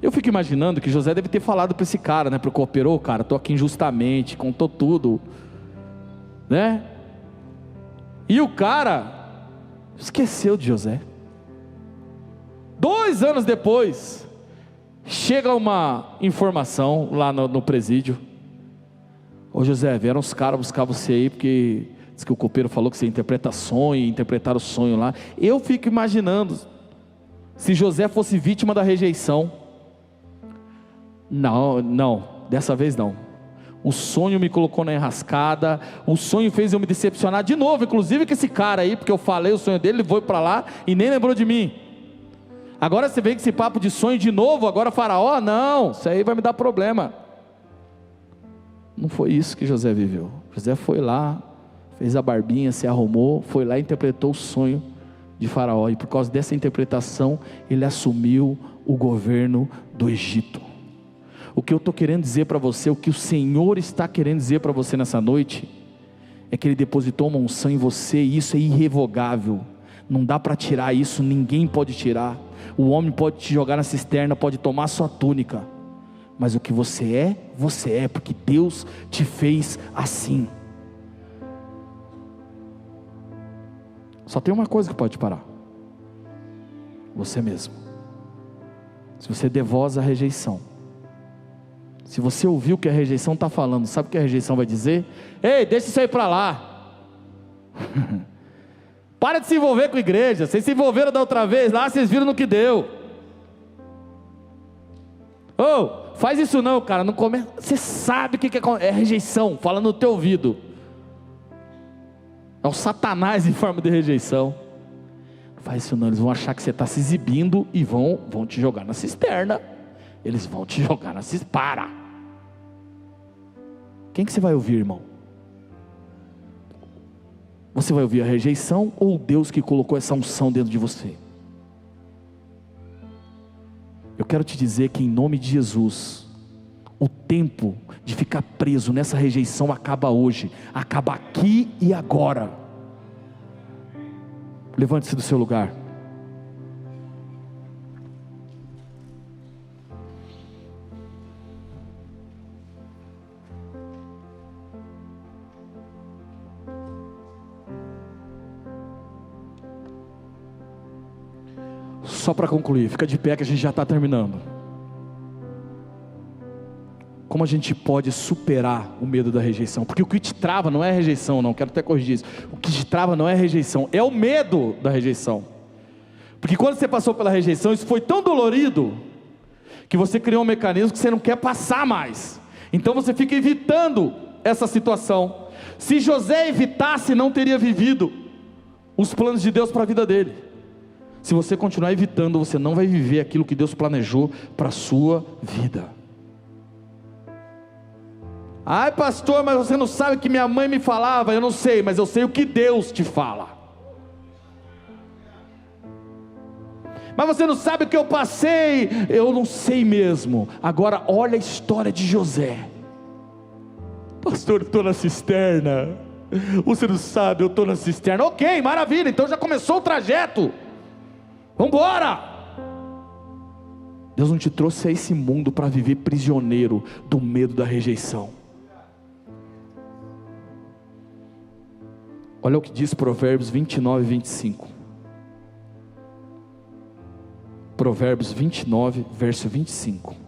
Eu fico imaginando que José deve ter falado para esse cara, né, para o cooperou: cara, estou aqui injustamente, contou tudo, né? E o cara esqueceu de José. 2 anos depois, chega uma informação lá no presídio: ô José, vieram os caras buscar você aí, porque diz que o copeiro falou que você interpreta sonho, interpretaram o sonho lá. Eu fico imaginando, se José fosse vítima da rejeição. Não, dessa vez não. O sonho me colocou na enrascada, o sonho fez eu me decepcionar de novo, inclusive com esse cara aí, porque eu falei o sonho dele, ele foi para lá e nem lembrou de mim. Agora você vem com esse papo de sonho de novo, agora Faraó? Não, isso aí vai me dar problema. Não foi isso que José viveu. José foi lá, fez a barbinha, se arrumou, foi lá e interpretou o sonho de Faraó, e por causa dessa interpretação, ele assumiu o governo do Egito. O que eu estou querendo dizer para você, o que o Senhor está querendo dizer para você nessa noite, é que Ele depositou uma unção em você, e isso é irrevogável, não dá para tirar isso, ninguém pode tirar. O homem pode te jogar na cisterna, pode tomar sua túnica, mas o que você é, porque Deus te fez assim. Só tem uma coisa que pode parar: você mesmo. Se você devosa a rejeição, se você ouviu o que a rejeição está falando, sabe o que a rejeição vai dizer? Ei, deixa isso aí para lá. Para de se envolver com a igreja. Vocês se envolveram da outra vez, lá vocês viram no que deu. Faz isso não, cara, não começa. Você sabe o que é rejeição, fala no teu ouvido. É o Satanás em forma de rejeição. Não faz isso não, eles vão achar que você está se exibindo e vão te jogar na cisterna. Eles vão te jogar na cisterna. Para! Quem que você vai ouvir, irmão? Você vai ouvir a rejeição ou Deus que colocou essa unção dentro de você? Eu quero te dizer que em nome de Jesus, o tempo de ficar preso nessa rejeição acaba hoje, acaba aqui e agora. Levante-se do seu lugar. Só para concluir, fica de pé que a gente já está terminando. Como a gente pode superar o medo da rejeição? Porque o que te trava não é a rejeição, não, quero até corrigir isso. O que te trava não é a rejeição, é o medo da rejeição. Porque quando você passou pela rejeição, isso foi tão dolorido, que você criou um mecanismo que você não quer passar mais. Então você fica evitando essa situação. Se José evitasse, não teria vivido os planos de Deus para a vida dele. Se você continuar evitando, você não vai viver aquilo que Deus planejou para a sua vida. Ai pastor, mas você não sabe o que minha mãe me falava. Eu não sei, mas eu sei o que Deus te fala. Mas você não sabe o que eu passei. Eu não sei mesmo. Agora olha a história de José. Pastor, eu estou na cisterna. Você não sabe, eu estou na cisterna. Ok, maravilha, então já começou o trajeto. Vamos embora! Deus não te trouxe a esse mundo para viver prisioneiro do medo da rejeição. Olha o que diz Provérbios 29 e 25. Provérbios 29, verso 25.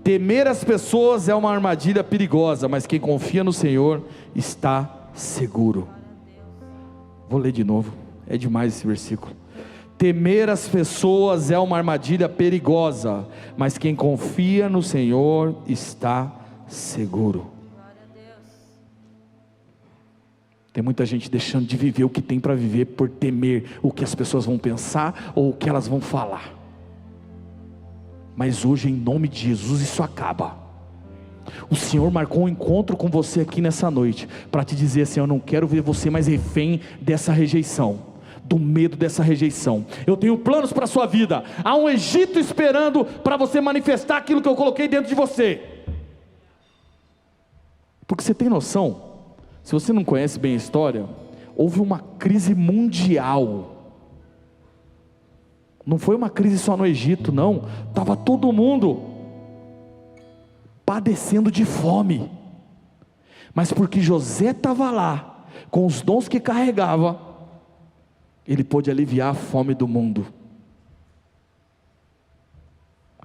Temer as pessoas é uma armadilha perigosa, mas quem confia no Senhor está seguro. Vou ler de novo, é demais esse versículo. Temer as pessoas é uma armadilha perigosa, mas quem confia no Senhor está seguro. Tem muita gente deixando de viver o que tem para viver por temer o que as pessoas vão pensar ou o que elas vão falar. Mas hoje, em nome de Jesus, isso acaba. O Senhor marcou um encontro com você aqui nessa noite, para te dizer assim: eu não quero ver você mais refém dessa rejeição, do medo dessa rejeição. Eu tenho planos para a sua vida. Há um Egito esperando para você manifestar aquilo que eu coloquei dentro de você. Porque você tem noção, se você não conhece bem a história, houve uma crise mundial. Não foi uma crise só no Egito, não. Estava todo mundo padecendo de fome. Mas porque José estava lá, com os dons que carregava, ele pôde aliviar a fome do mundo.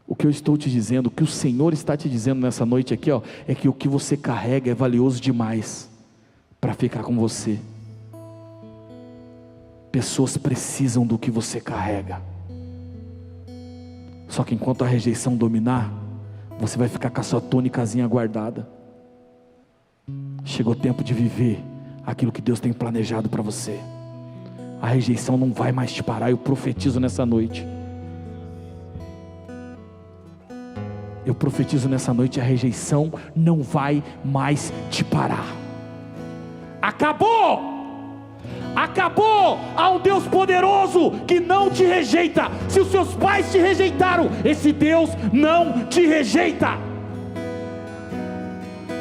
O que eu estou te dizendo, o que o Senhor está te dizendo nessa noite aqui, ó, é que o que você carrega é valioso demais para ficar com você. Pessoas precisam do que você carrega. Só que enquanto a rejeição dominar, você vai ficar com a sua túnicazinha guardada. Chegou o tempo de viver aquilo que Deus tem planejado para você. A rejeição não vai mais te parar. Eu profetizo nessa noite. Eu profetizo nessa noite: a rejeição não vai mais te parar. Acabou! Acabou! Há um Deus poderoso que não te rejeita. Se os seus pais te rejeitaram, esse Deus não te rejeita.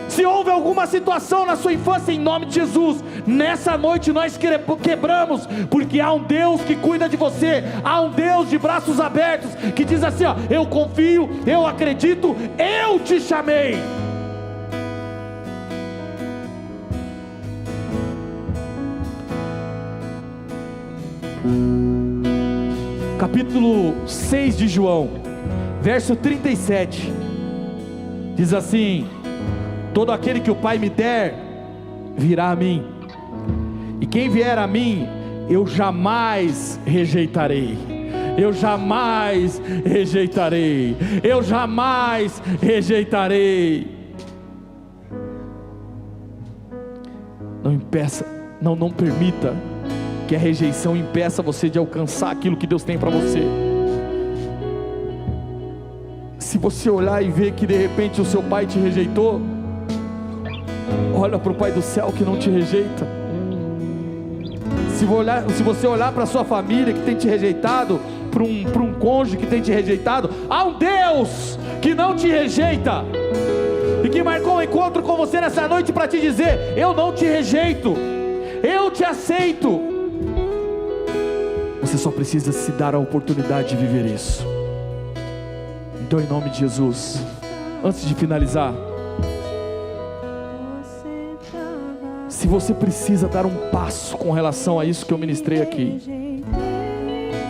Se houve alguma situação na sua infância, em nome de Jesus, nessa noite nós quebramos, porque há um Deus que cuida de você. Há um Deus de braços abertos que diz assim: ó, eu confio, eu acredito, eu te chamei. Capítulo 6 de João, verso 37, diz assim: todo aquele que o Pai me der, virá a mim, e quem vier a mim, eu jamais rejeitarei. Eu jamais rejeitarei. Eu jamais rejeitarei. Não impeça, não permita que a rejeição impeça você de alcançar aquilo que Deus tem para você. Se você olhar e ver que de repente o seu pai te rejeitou, olha para o Pai do céu que não te rejeita. Se você olhar para a sua família que tem te rejeitado, para um cônjuge que tem te rejeitado, há um Deus que não te rejeita, e que marcou um encontro com você nessa noite para te dizer: eu não te rejeito, eu te aceito. Você só precisa se dar a oportunidade de viver isso. Então, em nome de Jesus, antes de finalizar, se você precisa dar um passo com relação a isso que eu ministrei aqui,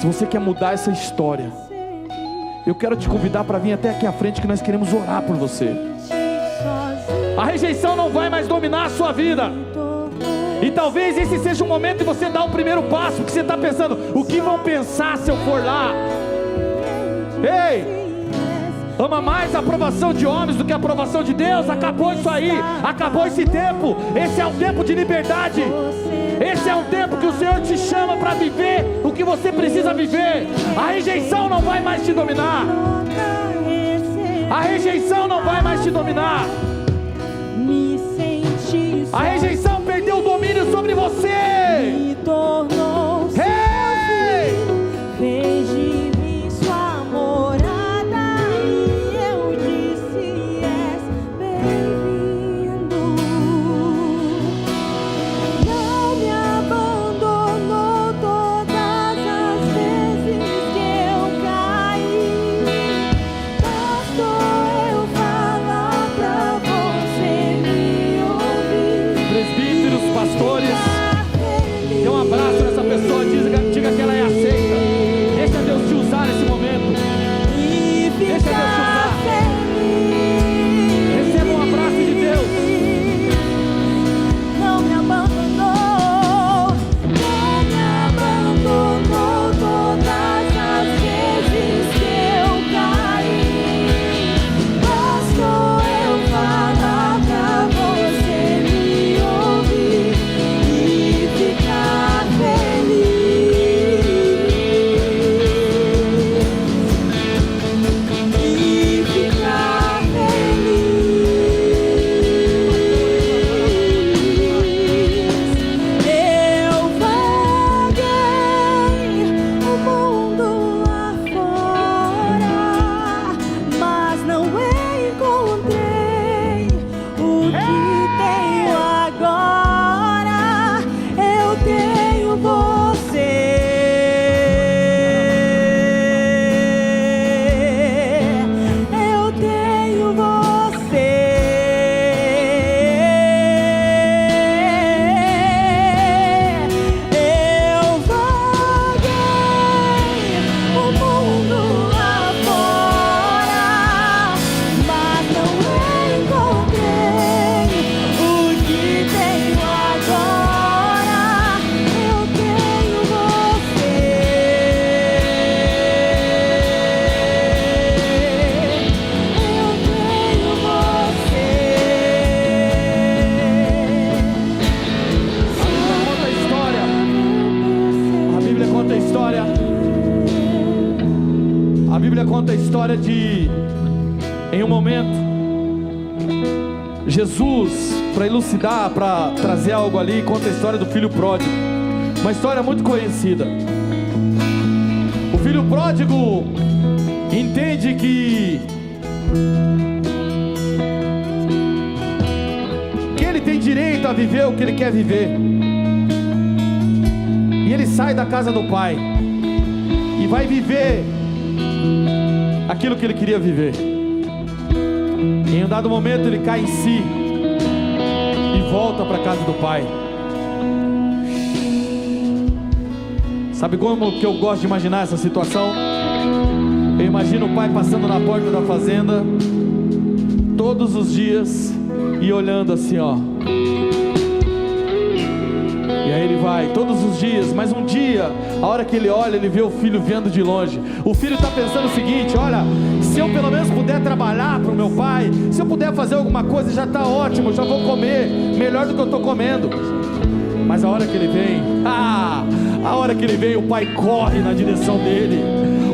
se você quer mudar essa história, eu quero te convidar para vir até aqui à frente, que nós queremos orar por você. A rejeição não vai mais dominar a sua vida, e talvez esse seja o momento de você dar o primeiro passo, porque você está pensando: o que vão pensar se eu for lá? Ei! Ama mais a aprovação de homens do que a aprovação de Deus. Acabou isso aí, acabou esse tempo. Esse é um tempo de liberdade. Esse é um tempo que o Senhor te chama para viver o que você precisa viver. A rejeição não vai mais te dominar. A rejeição não vai mais te dominar. A rejeição perdeu o domínio sobre você. Hey! Fez de mim sua morada. Dê um abraço nessa pessoa, diga que ela é aceita. Deixa Deus te usar nesse momento. Deixa Deus te usar. Receba um abraço de Deus. Não me abandonou, não me abandonou todas as vezes que eu caí. Bastou eu falar pra você me ouvir e ficar feliz. E ficar feliz. Eu vaguei o mundo afora, mas não encontrei o que tenho agora. Eu tenho você. Eu tenho você. Eu vaguei o mundo afora, mas não encontrei o que tenho agora. Eu tenho você. Eu tenho você. A Bíblia conta a história. A Bíblia conta a história de, em um momento, Jesus, para elucidar, para trazer algo ali, conta a história do filho pródigo. Uma história muito conhecida. O filho pródigo entende que ele tem direito a viver o que ele quer viver. E ele sai da casa do pai e vai viver aquilo que ele queria viver. Em um dado momento ele cai em si e volta para a casa do pai. Sabe como que eu gosto de imaginar essa situação? Eu imagino o pai passando na porta da fazenda todos os dias e olhando assim, ó. E aí ele vai todos os dias, mas um dia, a hora que ele olha, ele vê o filho vindo de longe. O filho está pensando o seguinte: olha, se eu pelo menos puder trabalhar para o meu pai, se eu puder fazer alguma coisa, já está ótimo, já vou comer melhor do que eu estou comendo. Mas a hora que ele vem, o pai corre na direção dele.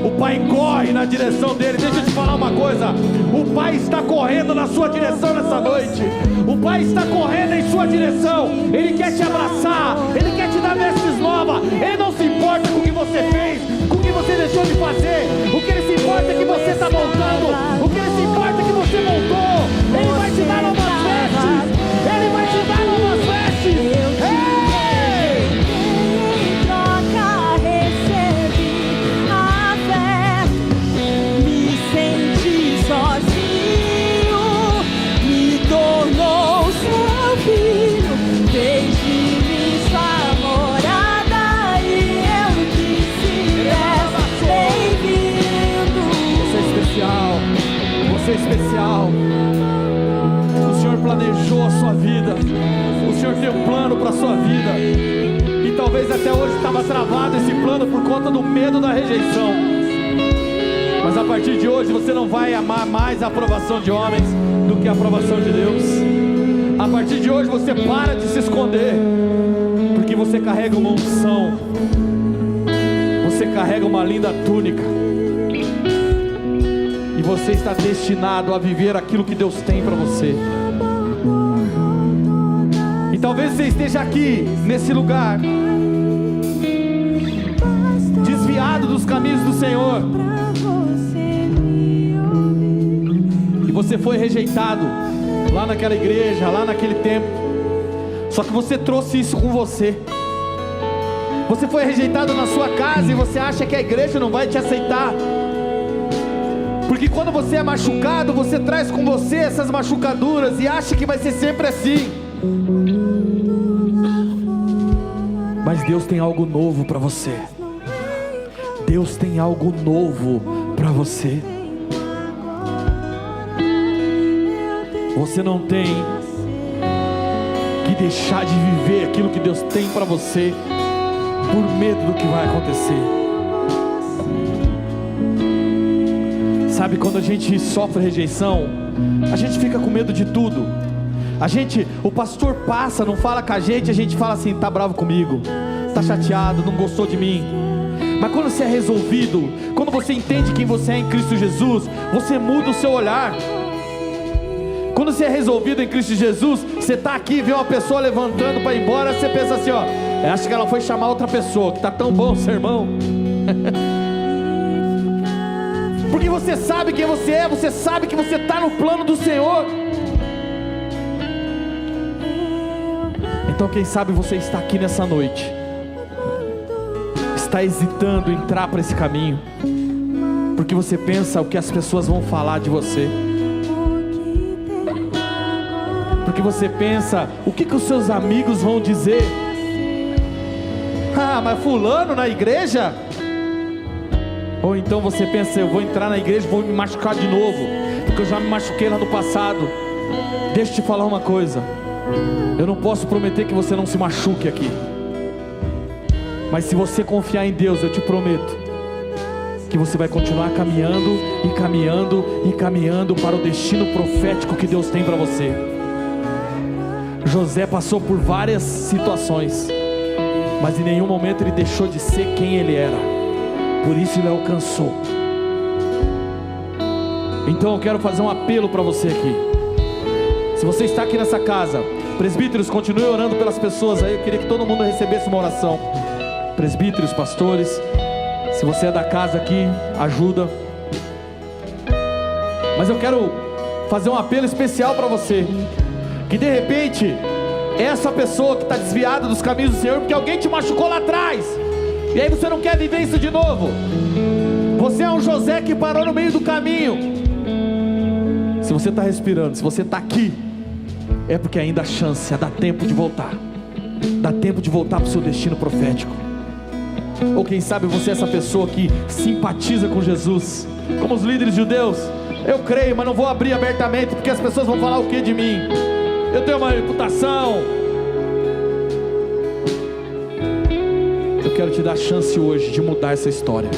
O pai corre na direção dele. Deixa eu te falar uma coisa: o pai está correndo na sua direção nessa noite. O pai está correndo em sua direção. Ele quer te abraçar, ele quer te dar vestes novas. Ele não se importa com o que você fez, com o que você deixou de fazer. O que ele se importa é que você está montando. O que ele se importa é que você montou. Ele vai te dar novas vestes. Ele vai te dar novas vestes. Você é especial. O Senhor planejou a sua vida. O Senhor tem um plano para a sua vida. E talvez até hoje estava travado esse plano por conta do medo da rejeição. Mas a partir de hoje você não vai amar mais a aprovação de homens do que a aprovação de Deus. A partir de hoje você para de se esconder, porque você carrega uma unção. Você carrega uma linda túnica. E você está destinado a viver aquilo que Deus tem para você. E talvez você esteja aqui, nesse lugar, desviado dos caminhos do Senhor. E você foi rejeitado lá naquela igreja, lá naquele tempo. Só que você trouxe isso com você. Você foi rejeitado na sua casa e você acha que a igreja não vai te aceitar. Porque quando você é machucado, você traz com você essas machucaduras e acha que vai ser sempre assim. Mas Deus tem algo novo para você. Deus tem algo novo para você. Você não tem que deixar de viver aquilo que Deus tem para você por medo do que vai acontecer. Sabe, quando a gente sofre rejeição, a gente fica com medo de tudo. O pastor passa, não fala com a gente fala assim: tá bravo comigo, tá chateado, não gostou de mim. Mas quando você é resolvido, quando você entende quem você é em Cristo Jesus, você muda o seu olhar. Quando você é resolvido em Cristo Jesus, você está aqui e vê uma pessoa levantando para ir embora, você pensa assim, ó, acho que ela foi chamar outra pessoa, que está tão bom o sermão. Porque você sabe quem você é, você sabe que você está no plano do Senhor. Então quem sabe você está aqui nessa noite, está hesitando em entrar para esse caminho, porque você pensa o que as pessoas vão falar de você, porque você pensa o que os seus amigos vão dizer. Ah, mas fulano na igreja? Ou então você pensa, eu vou entrar na igreja e vou me machucar de novo, porque eu já me machuquei lá no passado. Deixa eu te falar uma coisa, eu não posso prometer que você não se machuque aqui, mas se você confiar em Deus, eu te prometo que você vai continuar caminhando e caminhando e caminhando para o destino profético que Deus tem para você. José passou por várias situações, mas em nenhum momento ele deixou de ser quem ele era. Por isso ele alcançou. Então eu quero fazer um apelo para você aqui. Se você está aqui nessa casa, presbíteros, continue orando pelas pessoas aí. Eu queria que todo mundo recebesse uma oração. Presbíteros, pastores, se você é da casa aqui, ajuda. Mas eu quero fazer um apelo especial para você, que de repente essa pessoa que está desviada dos caminhos do Senhor, porque alguém te machucou lá atrás, e aí você não quer viver isso de novo. Você é um José que parou no meio do caminho. Se você está respirando, se você está aqui, é porque ainda há chance, dá tempo de voltar. Dá tempo de voltar para o seu destino profético. Ou quem sabe você é essa pessoa que simpatiza com Jesus, como os líderes judeus. Eu creio, mas não vou abrir abertamente, porque as pessoas vão falar o que de mim? Eu tenho uma reputação. Eu quero te dar a chance hoje de mudar essa história.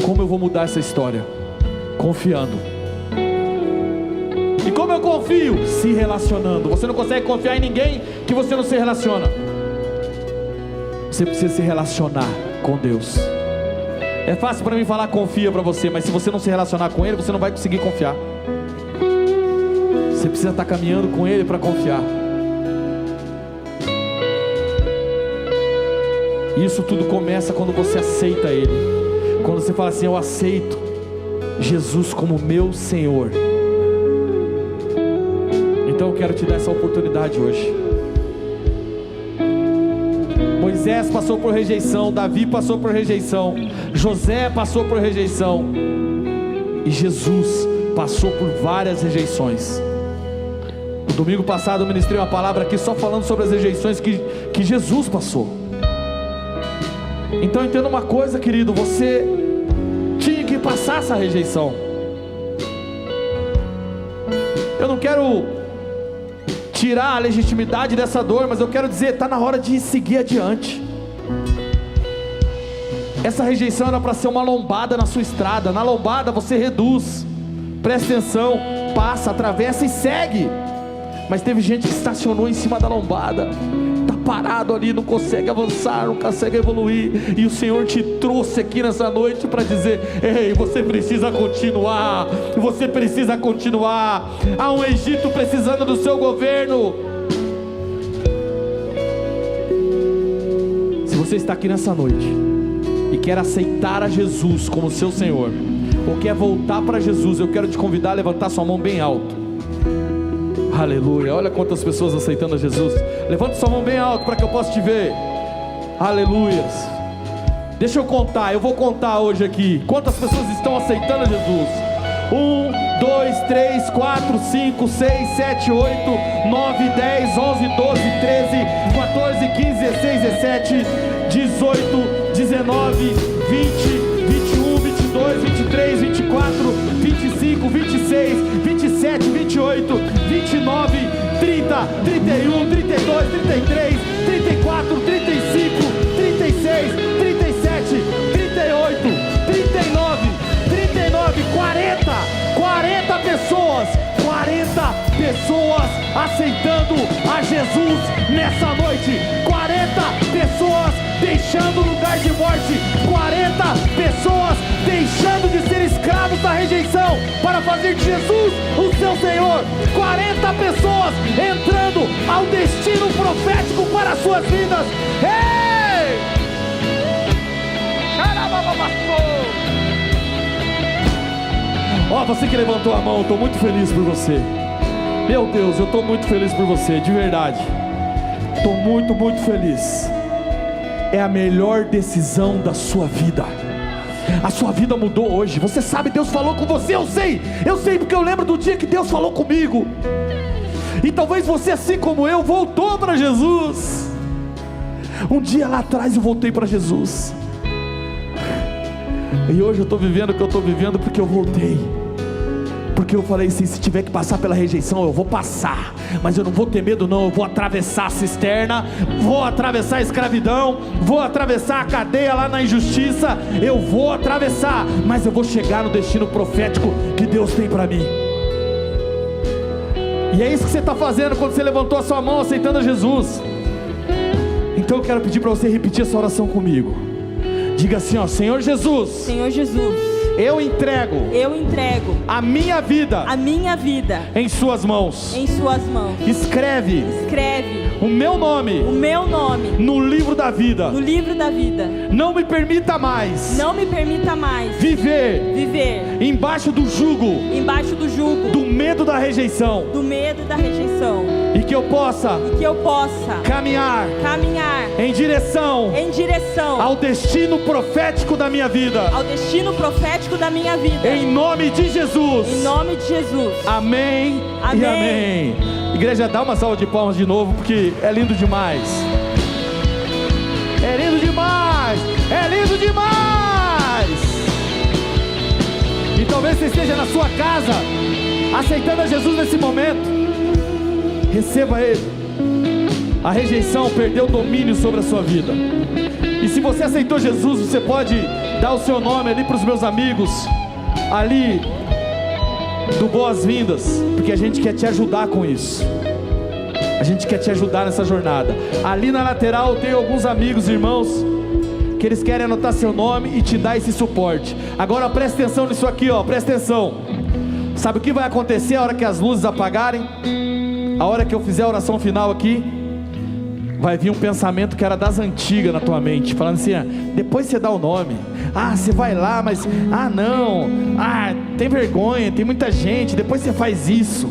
Como eu vou mudar essa história? Confiando. E como eu confio? Se relacionando. Você não consegue confiar em ninguém que você não se relaciona. Você precisa se relacionar com Deus. É fácil para mim falar confia para você, mas se você não se relacionar com Ele, você não vai conseguir confiar. Você precisa estar caminhando com Ele para confiar. Isso tudo começa quando você aceita Ele. Quando você fala assim: eu aceito Jesus como meu Senhor. Então eu quero te dar essa oportunidade hoje. Moisés passou por rejeição, Davi passou por rejeição, José passou por rejeição, e Jesus passou por várias rejeições. No domingo passado eu ministrei uma palavra aqui só falando sobre as rejeições que Jesus passou. Então entenda uma coisa, querido, você tinha que passar essa rejeição. Eu não quero tirar a legitimidade dessa dor, mas eu quero dizer, está na hora de seguir adiante. Essa rejeição era para ser uma lombada na sua estrada. Na lombada você reduz, presta atenção, passa, atravessa e segue. Mas teve gente que estacionou em cima da lombada, está parado ali, não consegue avançar, não consegue evoluir. E o Senhor te trouxe aqui nessa noite para dizer: ei, você precisa continuar, você precisa continuar. Há um Egito precisando do seu governo. Se você está aqui nessa noite e quer aceitar a Jesus como seu Senhor, ou quer voltar para Jesus, eu quero te convidar a levantar sua mão bem alto. Aleluia, olha quantas pessoas aceitando a Jesus. Levanta sua mão bem alto para que eu possa te ver. Aleluias. Deixa eu contar, eu vou contar hoje aqui quantas pessoas estão aceitando a Jesus. 1, 2, 3, 4, 5, 6, 7, 8, 9, 10, 11, 12, 13, 14, 15, 16, 17, 18, 19, 20, 21, 22, 23, 24, 25, 26, 27, 28, 29, 30, 31, 32, 33, 34, 35, 36, 37, 38, 39, 39, 40 pessoas, 40 pessoas aceitando a Jesus nessa noite, 40 pessoas deixando o lugar de morte, 40 pessoas deixando de ser escravos da rejeição para fazer de Jesus o seu Senhor, 40 pessoas entrando ao destino profético para as suas vidas. Ei! Ó, você que levantou a mão, eu estou muito feliz por você. Meu Deus, eu estou muito feliz por você, de verdade. Estou muito, muito feliz. É a melhor decisão da sua vida. A sua vida mudou hoje. Você sabe, Deus falou com você, eu sei porque eu lembro do dia que Deus falou comigo. E talvez você, assim como eu, voltou para Jesus. Um dia lá atrás eu voltei para Jesus. E hoje eu estou vivendo o que eu estou vivendo porque eu voltei. Porque eu falei assim: se tiver que passar pela rejeição, eu vou passar, mas eu não vou ter medo não. Eu vou atravessar a cisterna, vou atravessar a escravidão, vou atravessar a cadeia lá na injustiça. Eu vou atravessar, mas eu vou chegar no destino profético que Deus tem para mim. E é isso que você está fazendo quando você levantou a sua mão aceitando a Jesus. Então eu quero pedir para você repetir essa oração comigo. Diga assim, ó: Senhor Jesus, Senhor Jesus, eu entrego a minha vida em suas mãos. Escreve o meu nome no livro da vida. Não me permita mais viver embaixo do jugo do medo da rejeição. E que eu possa caminhar em direção ao destino profético da minha vida. Em nome de Jesus. Amém. E amém. Igreja, dá uma salva de palmas de novo, porque é lindo demais. É lindo demais! É lindo demais! E talvez você esteja na sua casa, aceitando a Jesus nesse momento. Receba Ele. A rejeição perdeu o domínio sobre a sua vida. E se você aceitou Jesus, você pode dar o seu nome ali para os meus amigos, ali do Boas-Vindas, porque a gente quer te ajudar com isso. A gente quer te ajudar nessa jornada. Ali na lateral tem alguns amigos, irmãos, que eles querem anotar seu nome e te dar esse suporte. Agora presta atenção nisso aqui, ó, presta atenção. Sabe o que vai acontecer a hora que as luzes apagarem? A hora que eu fizer a oração final aqui, vai vir um pensamento que era das antigas na tua mente, falando assim, depois você dá o nome, você vai lá, mas, não, tem vergonha, tem muita gente, depois você faz isso.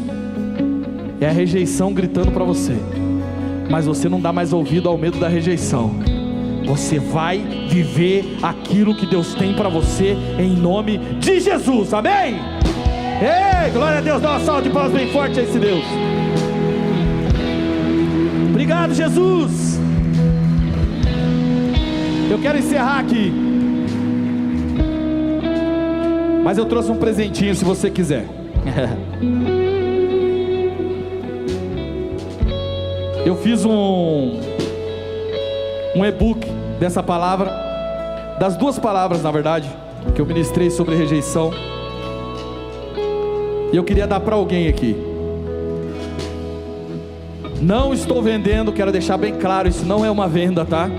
É a rejeição gritando para você, mas você não dá mais ouvido ao medo da rejeição. Você vai viver aquilo que Deus tem para você, em nome de Jesus, amém? Ei, glória a Deus, dá uma salva de palmas bem forte a esse Deus. Obrigado, Jesus. Eu quero encerrar aqui, mas eu trouxe um presentinho se você quiser. Eu fiz um e-book dessa palavra, das duas palavras na verdade, que eu ministrei sobre rejeição. E eu queria dar para alguém aqui. Não estou vendendo, quero deixar bem claro, isso não é uma venda, tá?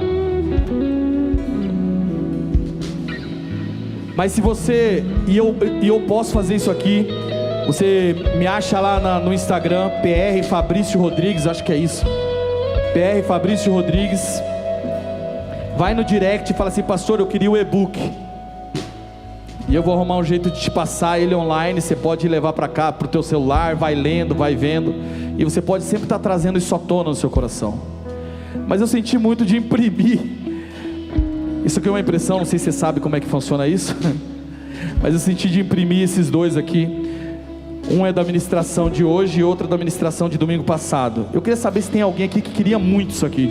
Mas se você, e eu posso fazer isso aqui, você me acha lá no Instagram, PR Fabrício Rodrigues, acho que é isso, PR Fabrício Rodrigues. Vai no direct e fala assim, pastor, eu queria o e-book. E eu vou arrumar um jeito de te passar ele online. Você pode levar para cá, para o teu celular, vai lendo, vai vendo. E você pode sempre estar trazendo isso à tona no seu coração. Mas eu senti muito de imprimir. Isso aqui é uma impressão, não sei se você sabe como é que funciona isso. Mas eu senti de imprimir esses dois aqui. Um é da ministração de hoje e outro é da ministração de domingo passado. Eu queria saber se tem alguém aqui que queria muito isso aqui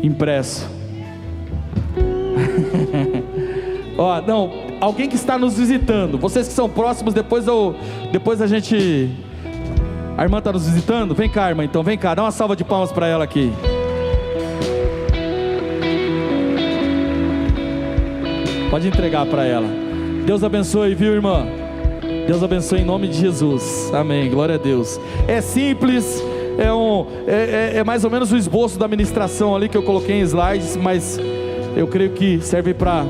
impresso. Não, alguém que está nos visitando. Vocês que são próximos, depois a gente... A irmã está nos visitando? Vem cá, irmã, então vem cá, dá uma salva de palmas para ela aqui. Pode entregar para ela. Deus abençoe, viu, irmã? Deus abençoe em nome de Jesus, amém, glória a Deus. É simples, é mais ou menos o esboço da ministração ali que eu coloquei em slides, mas eu creio que serve para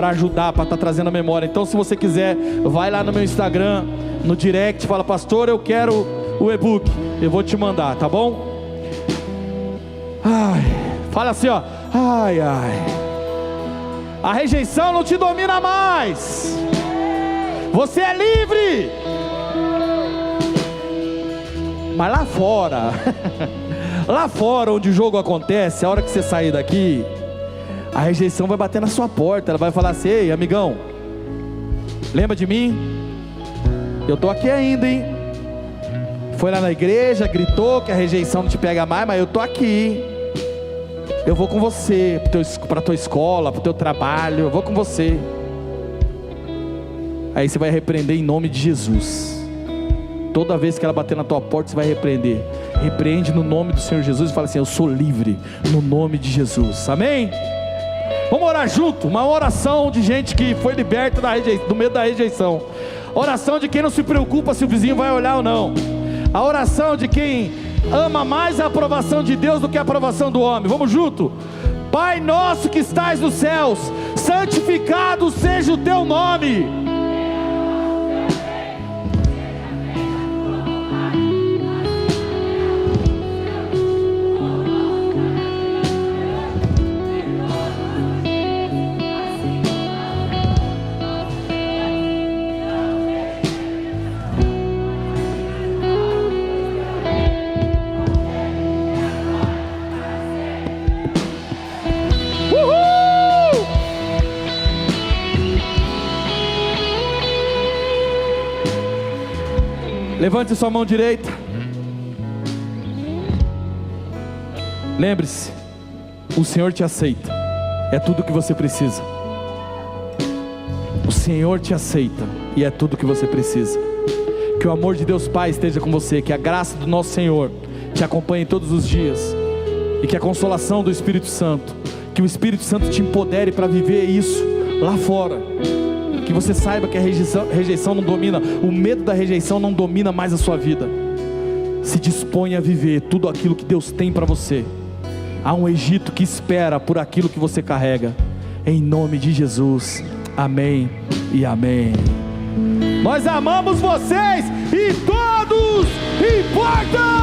ajudar, para estar trazendo a memória. Então se você quiser, vai lá no meu Instagram, no direct, fala, pastor, eu quero o e-book, eu vou te mandar, tá bom? Fala assim, ó, a rejeição não te domina mais. Você é livre. Mas lá fora, lá fora onde o jogo acontece, a hora que você sair daqui, a rejeição vai bater na sua porta. Ela vai falar assim, ei, amigão, lembra de mim? Eu tô aqui ainda, hein? Foi lá na igreja, gritou que a rejeição não te pega mais, mas eu tô aqui. Eu vou com você, para tua escola, para o teu trabalho, eu vou com você. Aí você vai repreender em nome de Jesus. Toda vez que ela bater na tua porta, você vai repreender. Repreende no nome do Senhor Jesus e fala assim, eu sou livre no nome de Jesus, amém? Vamos orar junto, uma oração de gente que foi liberta do medo da rejeição. Oração de quem não se preocupa se o vizinho vai olhar ou não. A oração de quem ama mais a aprovação de Deus do que a aprovação do homem. Vamos junto? Pai nosso que estás nos céus, santificado seja o teu nome. Levante sua mão direita. Lembre-se, O Senhor te aceita, é tudo que você precisa. O Senhor te aceita e é tudo que você precisa. Que o amor de Deus Pai esteja com você, que a graça do nosso Senhor te acompanhe todos os dias, e que a consolação do Espírito Santo, que o Espírito Santo te empodere para viver isso lá fora. Que você saiba que a rejeição não domina, o medo da rejeição não domina mais a sua vida. Se disponha a viver tudo aquilo que Deus tem para você. Há um Egito que espera por aquilo que você carrega. Em nome de Jesus, amém e amém. Nós amamos vocês e todos importam.